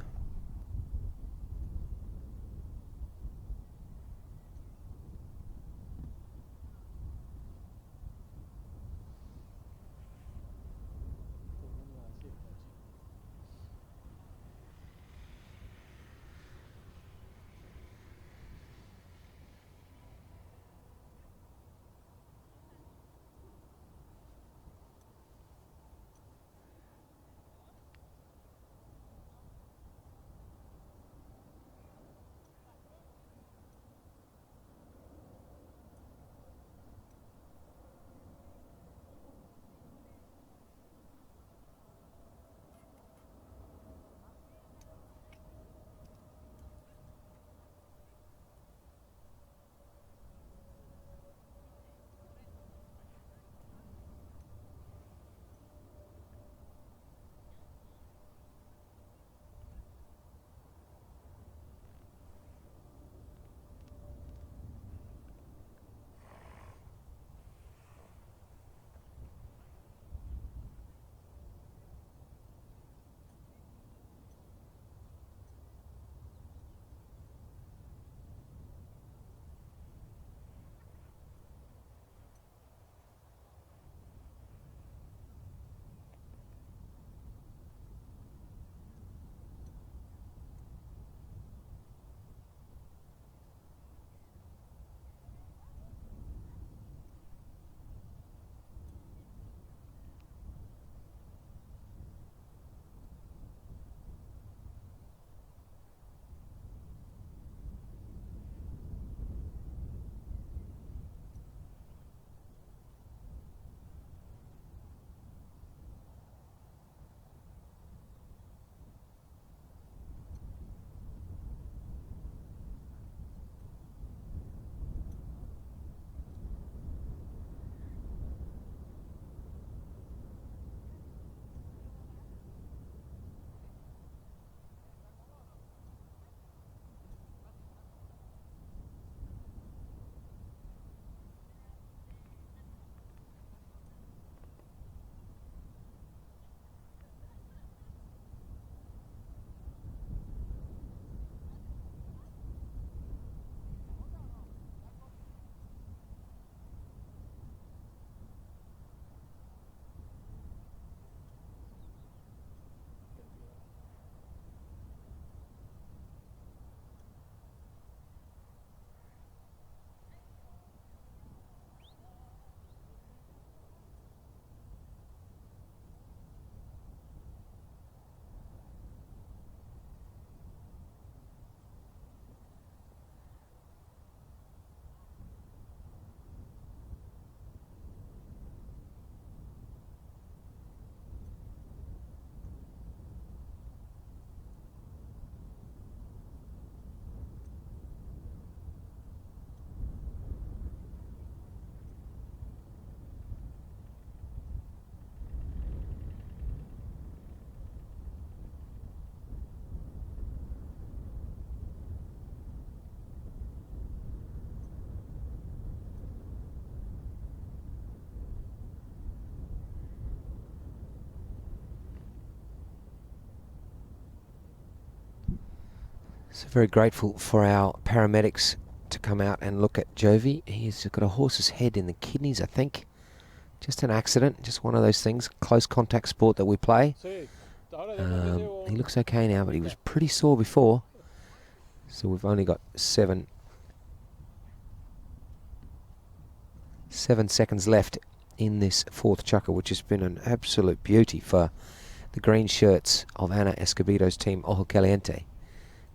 So very grateful for our paramedics to come out and look at JOEVY. He's got a horse's head in the kidneys, I think. Just an accident, just one of those things. Close contact sport that we play. He looks okay now, but he was pretty sore before. So we've only got 7 seconds left in this fourth chukker, which has been an absolute beauty for the green shirts of Ana Escobedo's team, OJO Caliente.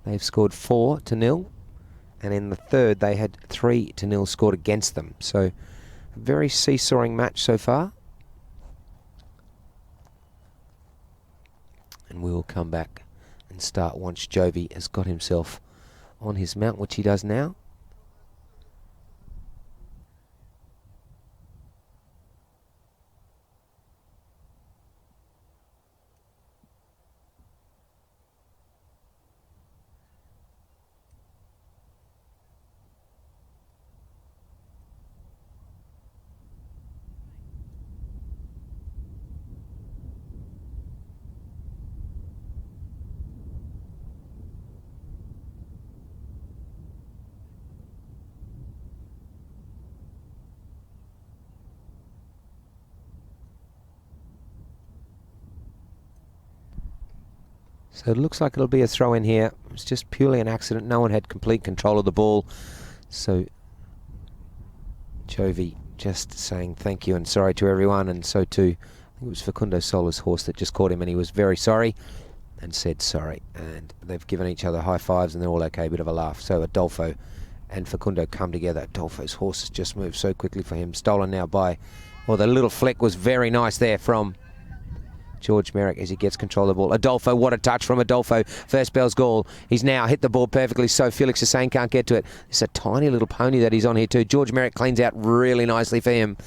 They've scored 4-0, and in the third they had 3-0 scored against them. So a very seesawing match so far. And we will come back and start once JOEVY has got himself on his mount, which he does now. So it looks like it'll be a throw in here. It's just purely an accident. No one had complete control of the ball. So JOEVY just saying thank you and sorry to everyone. And so too, I think it was Facundo Sola's horse that just caught him, and he was very sorry and said sorry. And they've given each other high fives and they're all okay. A bit of a laugh. So Adolfo and Facundo come together. Adolfo's horse has just moved so quickly for him. Stolen now by, well, the little flick was very nice there from George MEYRICK as he gets control of the ball. Adolfo, what a touch from Adolfo. First bell's gall. He's now hit the ball perfectly, so FELIX ESAIN can't get to it. It's a tiny little pony that he's on here too. George MEYRICK cleans out really nicely for him.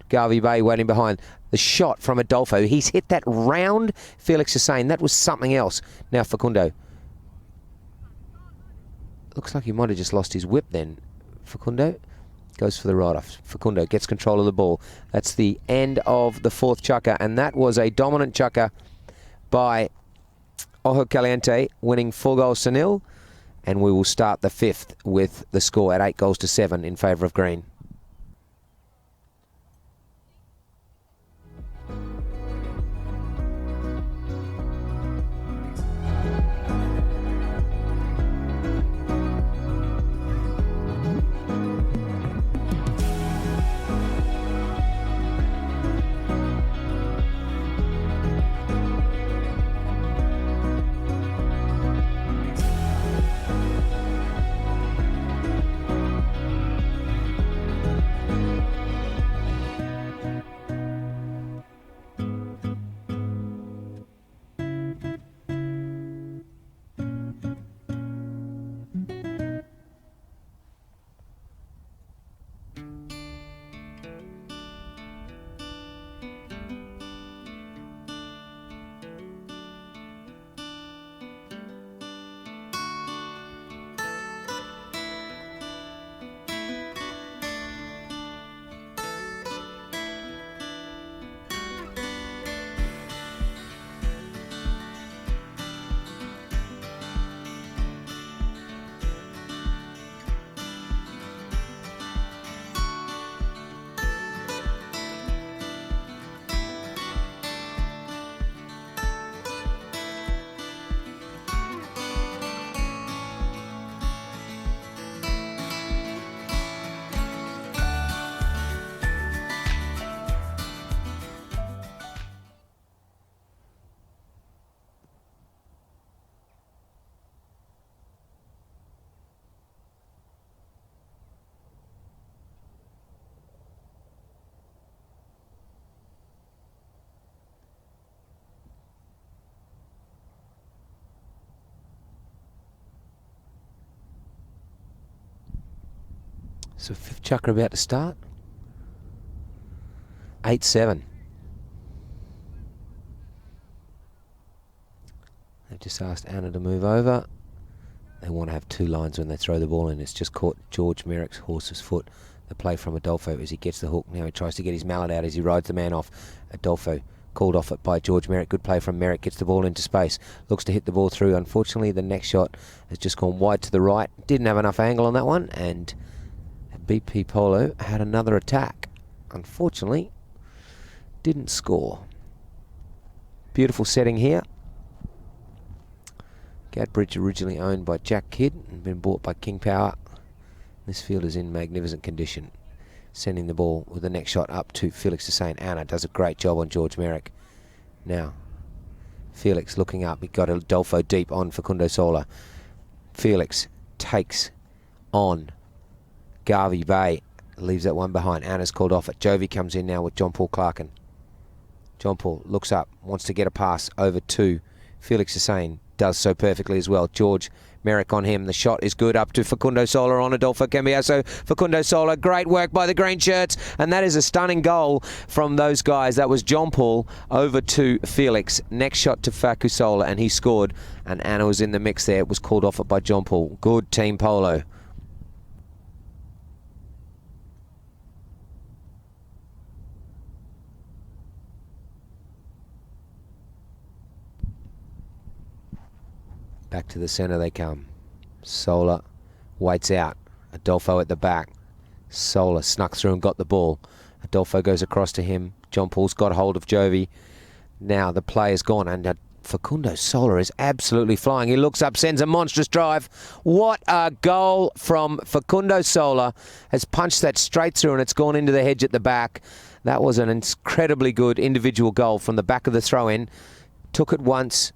Garvy Bay waiting behind. The shot from Adolfo. He's hit that round FELIX ESAIN. That was something else. Now Facundo. Looks like he might have just lost his whip then. Facundo goes for the ride-off. Facundo gets control of the ball. That's the end of the fourth chukker, and that was a dominant chukker by OJO Caliente, winning 4-0. And we will start the fifth with the score at 8-7 in favour of green. So fifth chukker about to start. 8-7. They've just asked Anna to move over. They want to have two lines when they throw the ball in. It's just caught George MEYRICK's horse's foot. The play from Adolfo as he gets the hook. Now he tries to get his mallet out as he rides the man off. Adolfo called off it by George Merrick. Good play from Merrick, gets the ball into space, looks to hit the ball through. Unfortunately, the next shot has just gone wide to the right. Didn't have enough angle on that one, and BP Polo had another attack. Unfortunately, didn't score. Beautiful setting here. Gadbridge originally owned by Jack Kidd and been bought by King Power. This field is in magnificent condition. Sending the ball with the next shot up to Felix ESAIN. Anna does a great job on George Merrick. Now, Felix looking up. He got Adolfo deep on Facundo Sola. Felix takes on Garvy Bay. Leaves that one behind. Anna's called off it. JOEVY comes in now with John Paul CLARKIN. John Paul looks up, wants to get a pass over to Felix ESAIN. Does so perfectly as well. George Merrick on him. The shot is good up to Facundo Sola on Adolfo Cambiaso. Facundo Sola, great work by the green shirts. And that is a stunning goal from those guys. That was John Paul over to Felix. Next shot to Facu Sola, and he scored. And Anna was in the mix there. It was called off it by John Paul. Good team polo. Back to the centre they come. Sola waits out. Adolfo at the back. Sola snuck through and got the ball. Adolfo goes across to him. John Paul's got hold of JOEVY. Now the play is gone, and Facundo Sola is absolutely flying. He looks up, sends a monstrous drive. What a goal from Facundo Sola. Has punched that straight through, and it's gone into the hedge at the back. That was an incredibly good individual goal from the back of the throw-in. Took it once,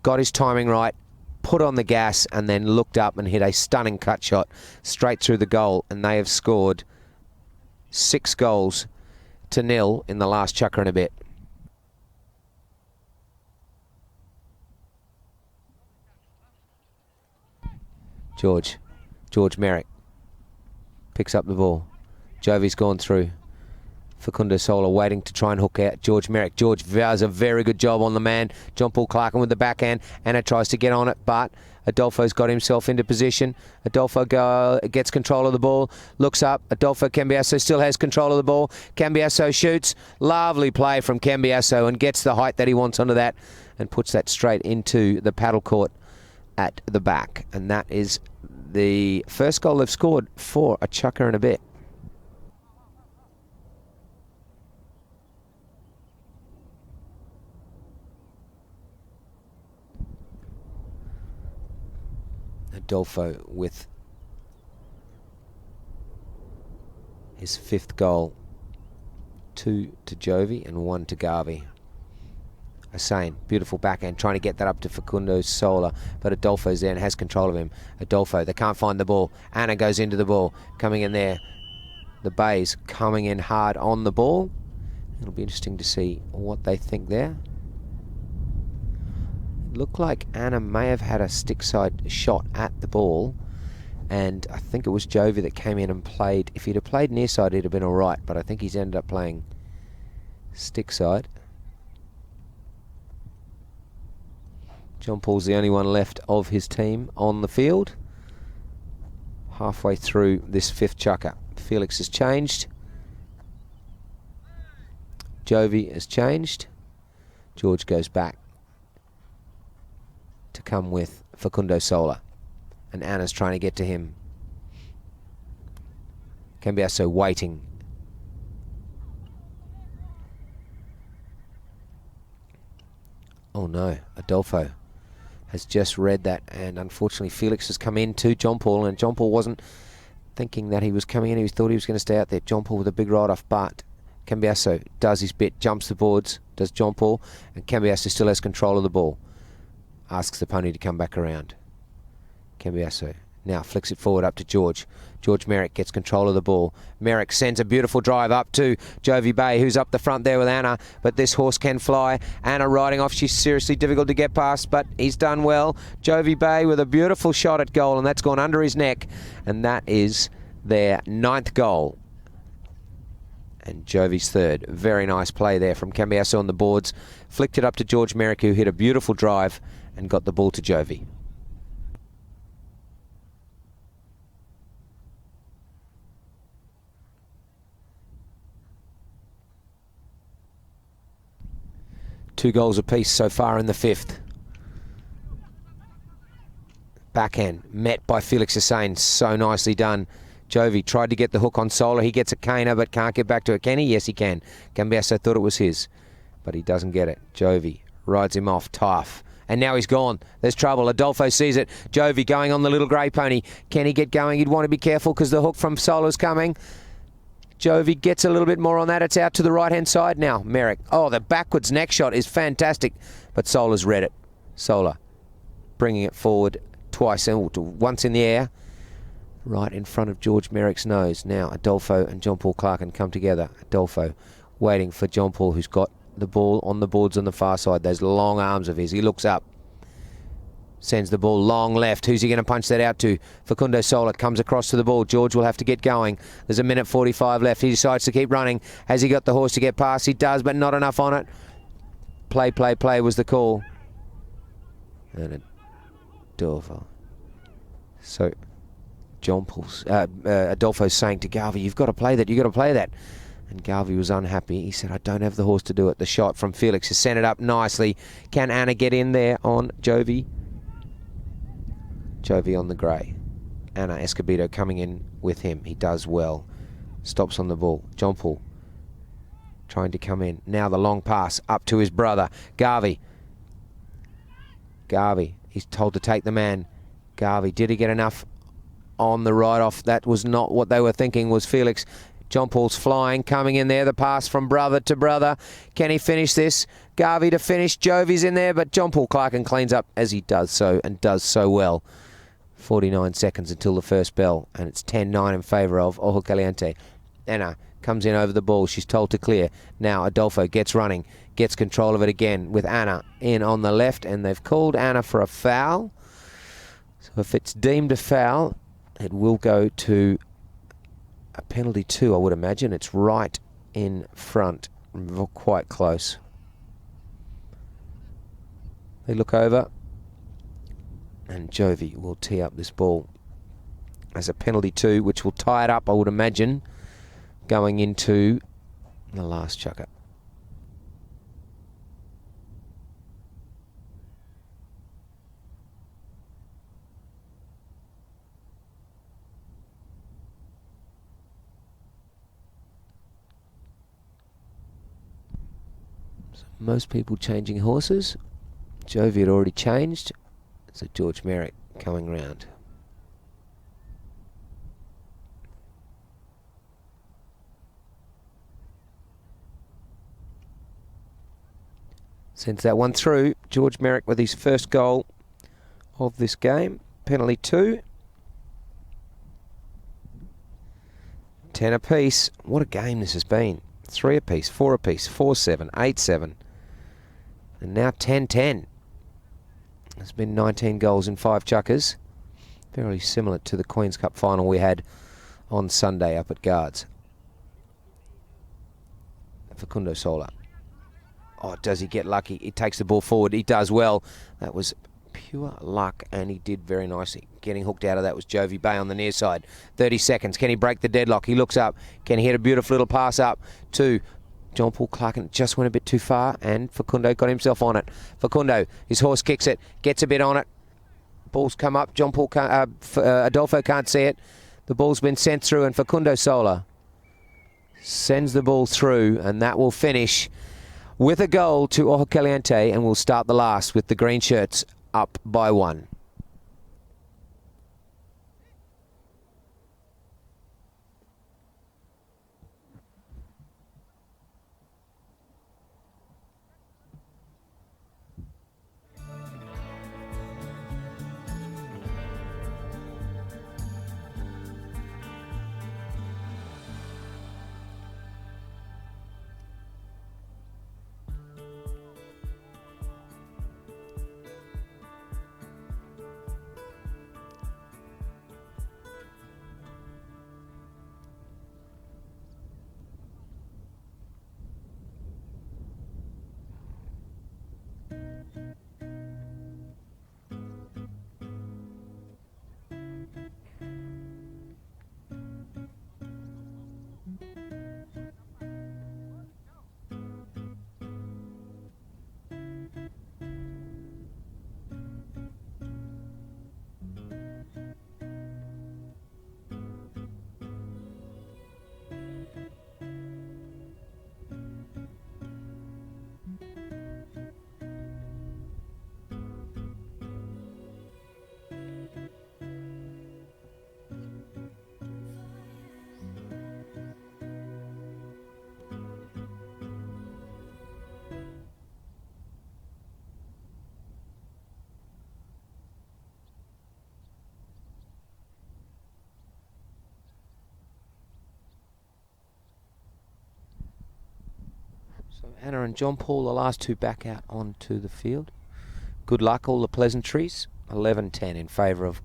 got his timing right, put on the gas, and then looked up and hit a stunning cut shot straight through the goal. And they have scored 6 goals to 0 in the last chukker and a bit. George Merrick picks up the ball. JOEVY's gone through. Facundo Sola waiting to try and hook out George Merrick. George does a very good job on the man. John Paul CLARKIN with the backhand. Anna tries to get on it, but Adolfo's got himself into position. Adolfo gets control of the ball. Looks up. Adolfo Cambiaso still has control of the ball. Cambiaso shoots. Lovely play from Cambiaso, and gets the height that he wants onto that and puts that straight into the paddle court at the back. And that is the first goal they've scored for a chukker and a bit. Adolfo with his 5th goal. 2 to JOEVY and 1 to Garvy. ESAIN, beautiful backhand, trying to get that up to Facundo Sola, but Adolfo's there and has control of him. Adolfo, they can't find the ball. Anna goes into the ball, coming in there. The Bays coming in hard on the ball. It'll be interesting to see what they think there. Looked like Anna may have had a stick side shot at the ball, and I think it was JOEVY that came in and played. If he'd have played near side, he'd have been all right, but I think he's ended up playing stick side. John Paul's the only one left of his team on the field. Halfway through this 5th chukker. Felix has changed. JOEVY has changed. George goes back to come with Facundo Sola, and Anna's trying to get to him. Cambiaso waiting. Oh no, Adolfo has just read that, and unfortunately Felix has come in to John Paul, and John Paul wasn't thinking that he was coming in. He thought he was going to stay out there. John Paul with a big ride off, but Cambiaso does his bit, jumps the boards, does John Paul, and Cambiaso still has control of the ball. Asks the pony to come back around. Cambiaso now flicks it forward up to George. George Merrick gets control of the ball. Merrick sends a beautiful drive up to JOEVY Bay, who's up the front there with Anna, but this horse can fly. Anna riding off. She's seriously difficult to get past, but he's done well. JOEVY Bay with a beautiful shot at goal, and that's gone under his neck, and that is their 9th goal. And JOEVY's 3rd. Very nice play there from Cambiaso on the boards. Flicked it up to George Merrick, who hit a beautiful drive and got the ball to JOEVY. 2 goals apiece so far in the 5th. Backhand met by Felix ESAIN. So nicely done. JOEVY tried to get the hook on SOLA. He gets a caner but can't get back to it. Can he? Yes, he can. CAMBIASO thought it was his, but he doesn't get it. JOEVY rides him off tough. And now he's gone. There's trouble. ADOLFO sees it. JOEVY going on the little grey pony. Can he get going? He'd want to be careful because the hook from SOLA's coming. JOEVY gets a little bit more on that. It's out to the right-hand side now. MEYRICK. Oh, the backwards neck shot is fantastic. But SOLA's read it. SOLA bringing it forward twice, once in the air, right in front of George MEYRICK's nose. Now ADOLFO and John Paul CLARKIN come together. ADOLFO waiting for John Paul, who's got the ball on the boards on the far side. Those long arms of his. He looks up. Sends the ball long left. Who's he going to punch that out to? FACUNDO SOLA comes across to the ball. George will have to get going. There's a minute 45 left. He decides to keep running. Has he got the horse to get past? He does, but not enough on it. Play was the call. And ADOLFO. So John Paul's ADOLFO's saying to Garvy, you've got to play that, you've got to play that. And Garvy was unhappy. He said, I don't have the horse to do it. The shot from Felix has sent it up nicely. Can Anna get in there on JOEVY? JOEVY on the grey. Anna ESCOBEDO coming in with him. He does well. Stops on the ball. John Paul trying to come in. Now the long pass up to his brother. Garvy. He's told to take the man. Garvy, did he get enough on the ride off? That was not what they were thinking, was Felix. John Paul's flying, coming in there. The pass from brother to brother. Can he finish this? Garvy to finish. JOEVY's in there, but John Paul CLARKIN cleans up as he does so, and does so well. 49 seconds until the first bell, and it's 10-9 in favour of OJO CALIENTE. Anna comes in over the ball. She's told to clear. Now ADOLFO gets running, gets control of it again with Anna in on the left, and they've called Anna for a foul. So if it's deemed a foul, it will go to a penalty 2, I would imagine. It's right in front, quite close. They look over, and JOEVY will tee up this ball as a penalty 2, which will tie it up, I would imagine, going into the last chukker. Most people changing horses. JOEVY had already changed. So George MEYRICK coming round. Sends that one through. George MEYRICK with his first goal of this game. Penalty 2. 10 apiece. What a game this has been. 3 apiece, 4 apiece, 4-7, 8-7. And now 10-10. There's been 19 goals in 5 chukkers. Very similar to the Queen's Cup final we had on Sunday up at Guards. FACUNDO SOLA. Oh, does he get lucky? He takes the ball forward. He does well. That was pure luck, and he did very nicely. Getting hooked out of that was JOEVY Bay on the near side. 30 seconds. Can he break the deadlock? He looks up. Can he hit a beautiful little pass up to John Paul CLARKIN? Just went a bit too far, and FACUNDO got himself on it. FACUNDO, his horse kicks it, gets a bit on it. Ball's come up. John Paul ADOLFO can't see it. The ball's been sent through, and FACUNDO SOLA sends the ball through, and that will finish with a goal to OJO CALIENTE, and we'll start the last with the green shirts up by 1. So Anna and John Paul, the last two back out onto the field. Good luck, all the pleasantries. 11-10 in favour of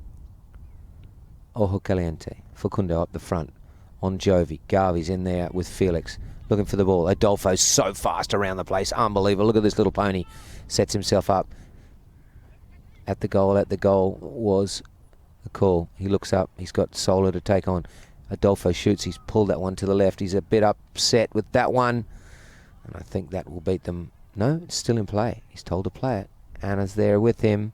OJO CALIENTE. Facundo up the front on JOEVY. Garvy's in there with Felix, looking for the ball. Adolfo's so fast around the place. Unbelievable. Look at this little pony. Sets himself up. At the goal was the call. He looks up. He's got SOLA to take on. Adolfo shoots. He's pulled that one to the left. He's a bit upset with that one. And I think that will beat them. No, it's still in play. He's told to play it. Anna's there with him.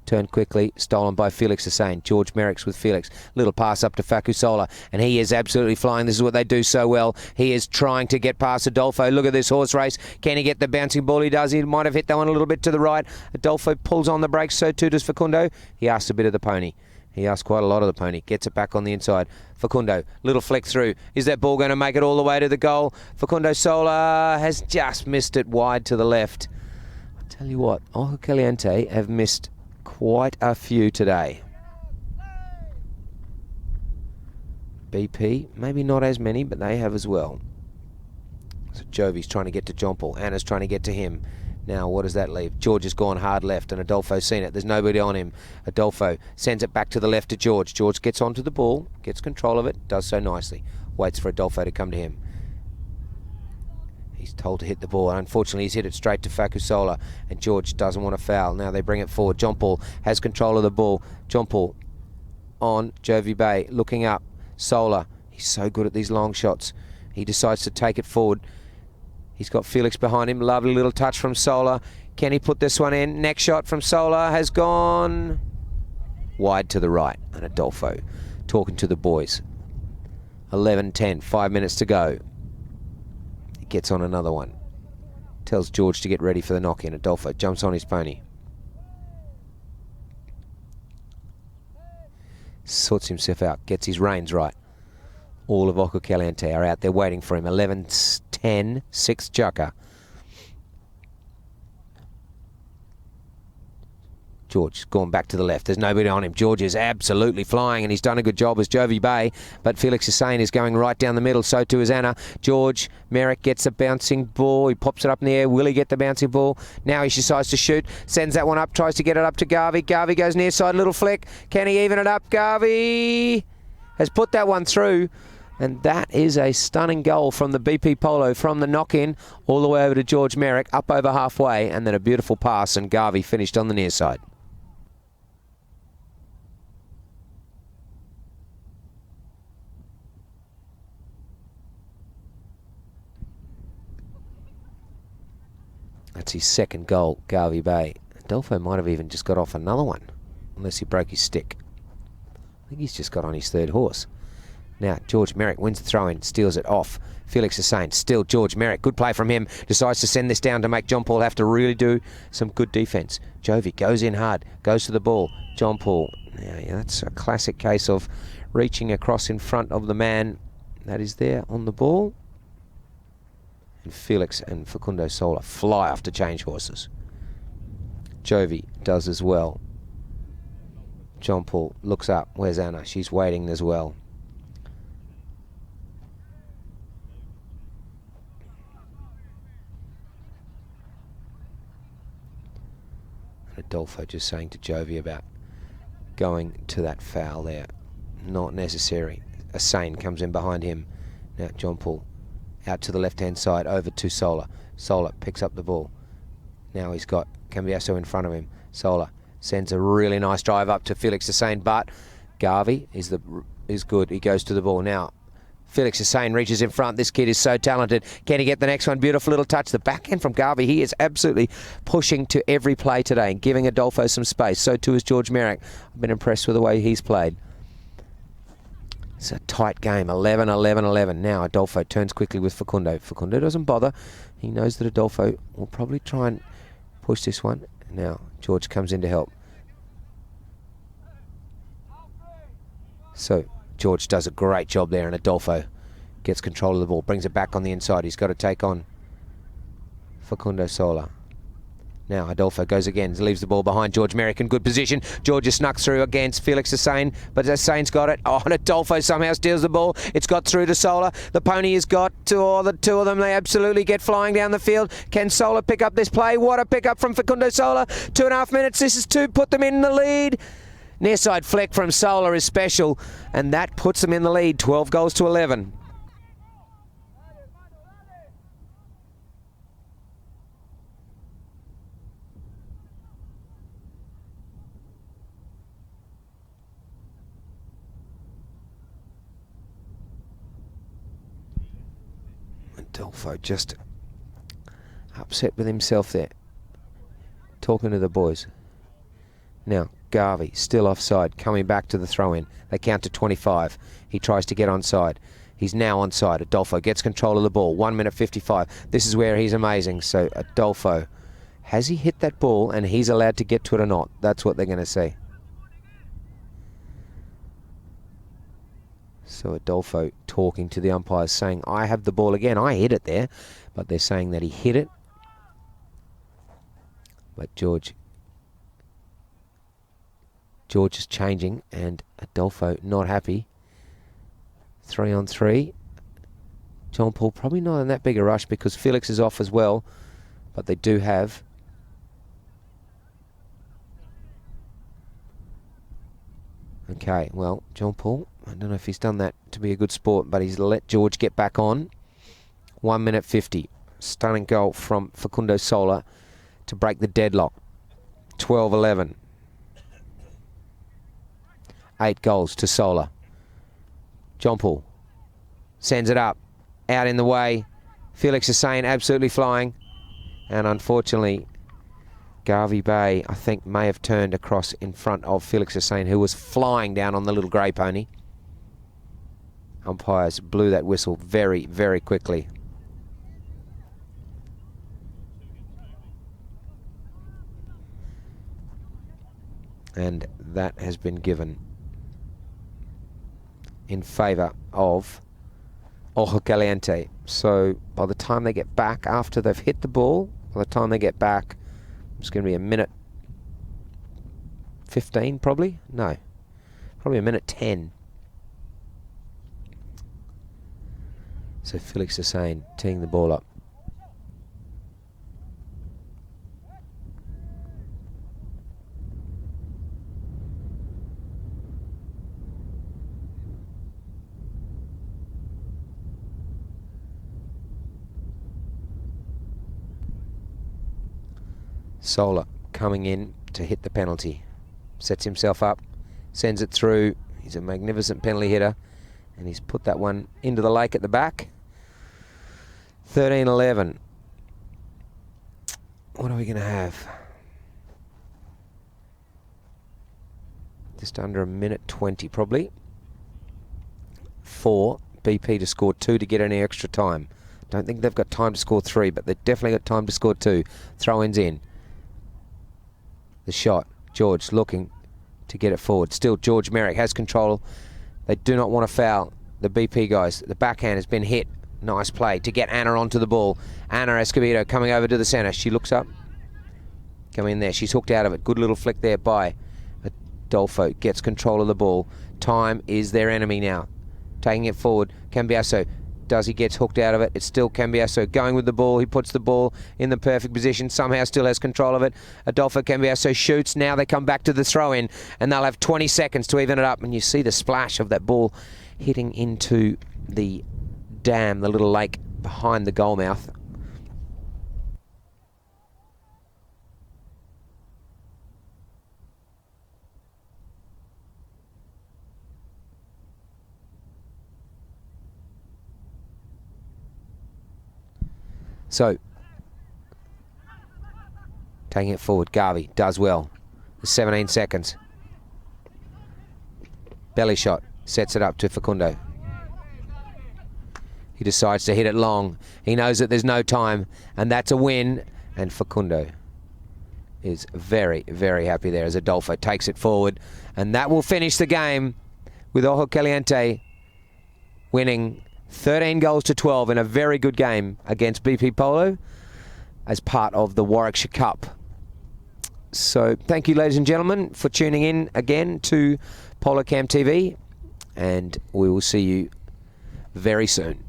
Turned quickly, stolen by Felix ESAIN. George Merrick's with Felix. Little pass up to SOLA, and he is absolutely flying. This is what they do so well. He is trying to get past Adolfo. Look at this horse race. Can he get the bouncing ball? He does. He might have hit that one a little bit to the right. Adolfo pulls on the brakes, so too does Facundo. He asks a bit of the pony. He asks quite a lot of the pony. Gets it back on the inside. Facundo, little flick through. Is that ball going to make it all the way to the goal? Facundo SOLA has just missed it wide to the left. I'll tell you what, OJO CALIENTE have missed quite a few today. BP, maybe not as many, but they have as well. So Jovy's trying to get to John Paul. Anna's trying to get to him. Now, what does that leave? George has gone hard left, and Adolfo's seen it. There's nobody on him. Adolfo sends it back to the left to George. George gets onto the ball, gets control of it, does so nicely. Waits for Adolfo to come to him. He's told to hit the ball, and unfortunately he's hit it straight to SOLA, and George doesn't want to foul. Now they bring it forward. John Paul has control of the ball. John Paul on JOEVY Bay, looking up. SOLA, he's so good at these long shots. He decides to take it forward. He's got Felix behind him. Lovely little touch from SOLA. Can he put this one in? Next shot from SOLA has gone wide to the right, and Adolfo talking to the boys. 11-10, 5 minutes to go. Gets on another one. Tells George to get ready for the knock-in. Adolfo jumps on his pony. Sorts himself out. Gets his reins right. All of OJO CALIENTE are out there waiting for him. 11-10, 6 Jucker. George gone back to the left. There's nobody on him. George is absolutely flying, and he's done a good job as JOEVY Bay. But Felix ESAIN is going right down the middle. So too is Anna. George Merrick gets a bouncing ball. He pops it up in the air. Will he get the bouncing ball? Now he decides to shoot. Sends that one up. Tries to get it up to Garvy. Garvy goes near side. Little flick. Can he even it up? Garvy has put that one through. And that is a stunning goal from the BP Polo, from the knock-in all the way over to George Merrick, up over halfway, and then a beautiful pass, and Garvy finished on the near side. That's his second goal, Garvy Bay. Adolfo might have even just got off another one, unless he broke his stick. I think he's just got on his third horse. Now, George Merrick wins the throw-in, steals it off. Felix ESAIN, still George Merrick. Good play from him. Decides to send this down to make John Paul have to really do some good defence. JOEVY goes in hard, goes to the ball. John Paul. Yeah, that's a classic case of reaching across in front of the man that is there on the ball. And Felix and Facundo SOLA fly off to change horses. JOEVY does as well. John Paul looks up. Where's Anna? She's waiting as well. Adolfo just saying to JOEVY about going to that foul there. Not necessary. ESAIN comes in behind him. Now John Paul out to the left-hand side over to SOLA. SOLA picks up the ball. Now he's got CAMBIASO in front of him. SOLA sends a really nice drive up to Felix ESAIN, but Garvy is good. He goes to the ball now. Felix ESAIN reaches in front. This kid is so talented. Can he get the next one? Beautiful little touch. The backhand from Garvy. He is absolutely pushing to every play today and giving Adolfo some space. So too is George Merrick. I've been impressed with the way he's played. It's a tight game. 11, 11, 11. Now Adolfo turns quickly with Facundo. Facundo doesn't bother. He knows that Adolfo will probably try and push this one. Now George comes in to help. So George does a great job there, and Adolfo gets control of the ball, brings it back on the inside. He's got to take on Facundo SOLA. Now Adolfo goes again, leaves the ball behind George MEYRICK in good position. George has snuck through against FELIX ESAIN, but ESAIN's got it. Oh, and Adolfo somehow steals the ball. It's got through to SOLA. The pony has got to the two of them. They absolutely get flying down the field. Can SOLA pick up this play? What a pick up from FACUNDO SOLA. 2.5 minutes. This is to put them in the lead. Near side fleck from SOLA is special, and that puts them in the lead. 12 goals to 11. Adolfo just upset with himself there, talking to the boys. Now Garvy still offside, coming back to the throw-in. They count to 25. He tries to get onside. He's now onside. Adolfo gets control of the ball. 1 minute 55. This is where he's amazing. So Adolfo, has he hit that ball and he's allowed to get to it or not? That's what they're going to see. So Adolfo talking to the umpires, saying, I have the ball again. I hit it there. But they're saying that he hit it. But George is changing, and Adolfo not happy. 3 on 3. John Paul probably not in that big a rush because FELIX is off as well. But they do have okay, well, John Paul, I don't know if he's done that to be a good sport, but he's let George get back on. 1 minute 50. Stunning goal from FACUNDO SOLA to break the deadlock. 12-11. 8 goals to SOLA. John Paul sends it up. Out in the way. FELIX ESAIN absolutely flying. And unfortunately, Garvy Bay, I think, may have turned across in front of FELIX ESAIN, who was flying down on the little grey pony. Umpires blew that whistle very, very quickly. And that has been given in favour of OJO CALIENTE. So by the time they get back, after they've hit the ball, by the time they get back, it's going to be a minute 15 probably? No, probably a minute 10. So FELIX ESAIN teeing the ball up. SOLA coming in to hit the penalty. Sets himself up, sends it through. He's a magnificent penalty hitter, and he's put that one into the lake at the back. 13-11. What are we going to have? Just under a minute 20 probably. 4. BP to score 2 to get any extra time. Don't think they've got time to score 3, but they've definitely got time to score 2. Throw-ins in. The shot. George looking to get it forward. Still George MEYRICK has control. They do not want to foul the BP guys. The backhand has been hit. Nice play to get Anna onto the ball. Anna ESCOBEDO coming over to the centre. She looks up. Coming in there. She's hooked out of it. Good little flick there by Adolfo. Gets control of the ball. Time is their enemy now. Taking it forward. CAMBIASO. Does he gets hooked out of it? It's still CAMBIASO going with the ball. He puts the ball in the perfect position. Somehow still has control of it. Adolfo CAMBIASO shoots. Now they come back to the throw-in, and they'll have 20 seconds to even it up. And you see the splash of that ball hitting into the dam, the little lake behind the goal mouth. So, taking it forward, Garvy does well. 17 seconds. Belly shot, sets it up to FACUNDO. He decides to hit it long. He knows that there's no time, and that's a win. And FACUNDO is very, very happy there as Adolfo takes it forward. And that will finish the game with OJO CALIENTE winning 13 goals to 12 in a very good game against BP POLO as part of the Warwickshire Cup. So thank you, ladies and gentlemen, for tuning in again to Polo Cam TV, and we will see you very soon.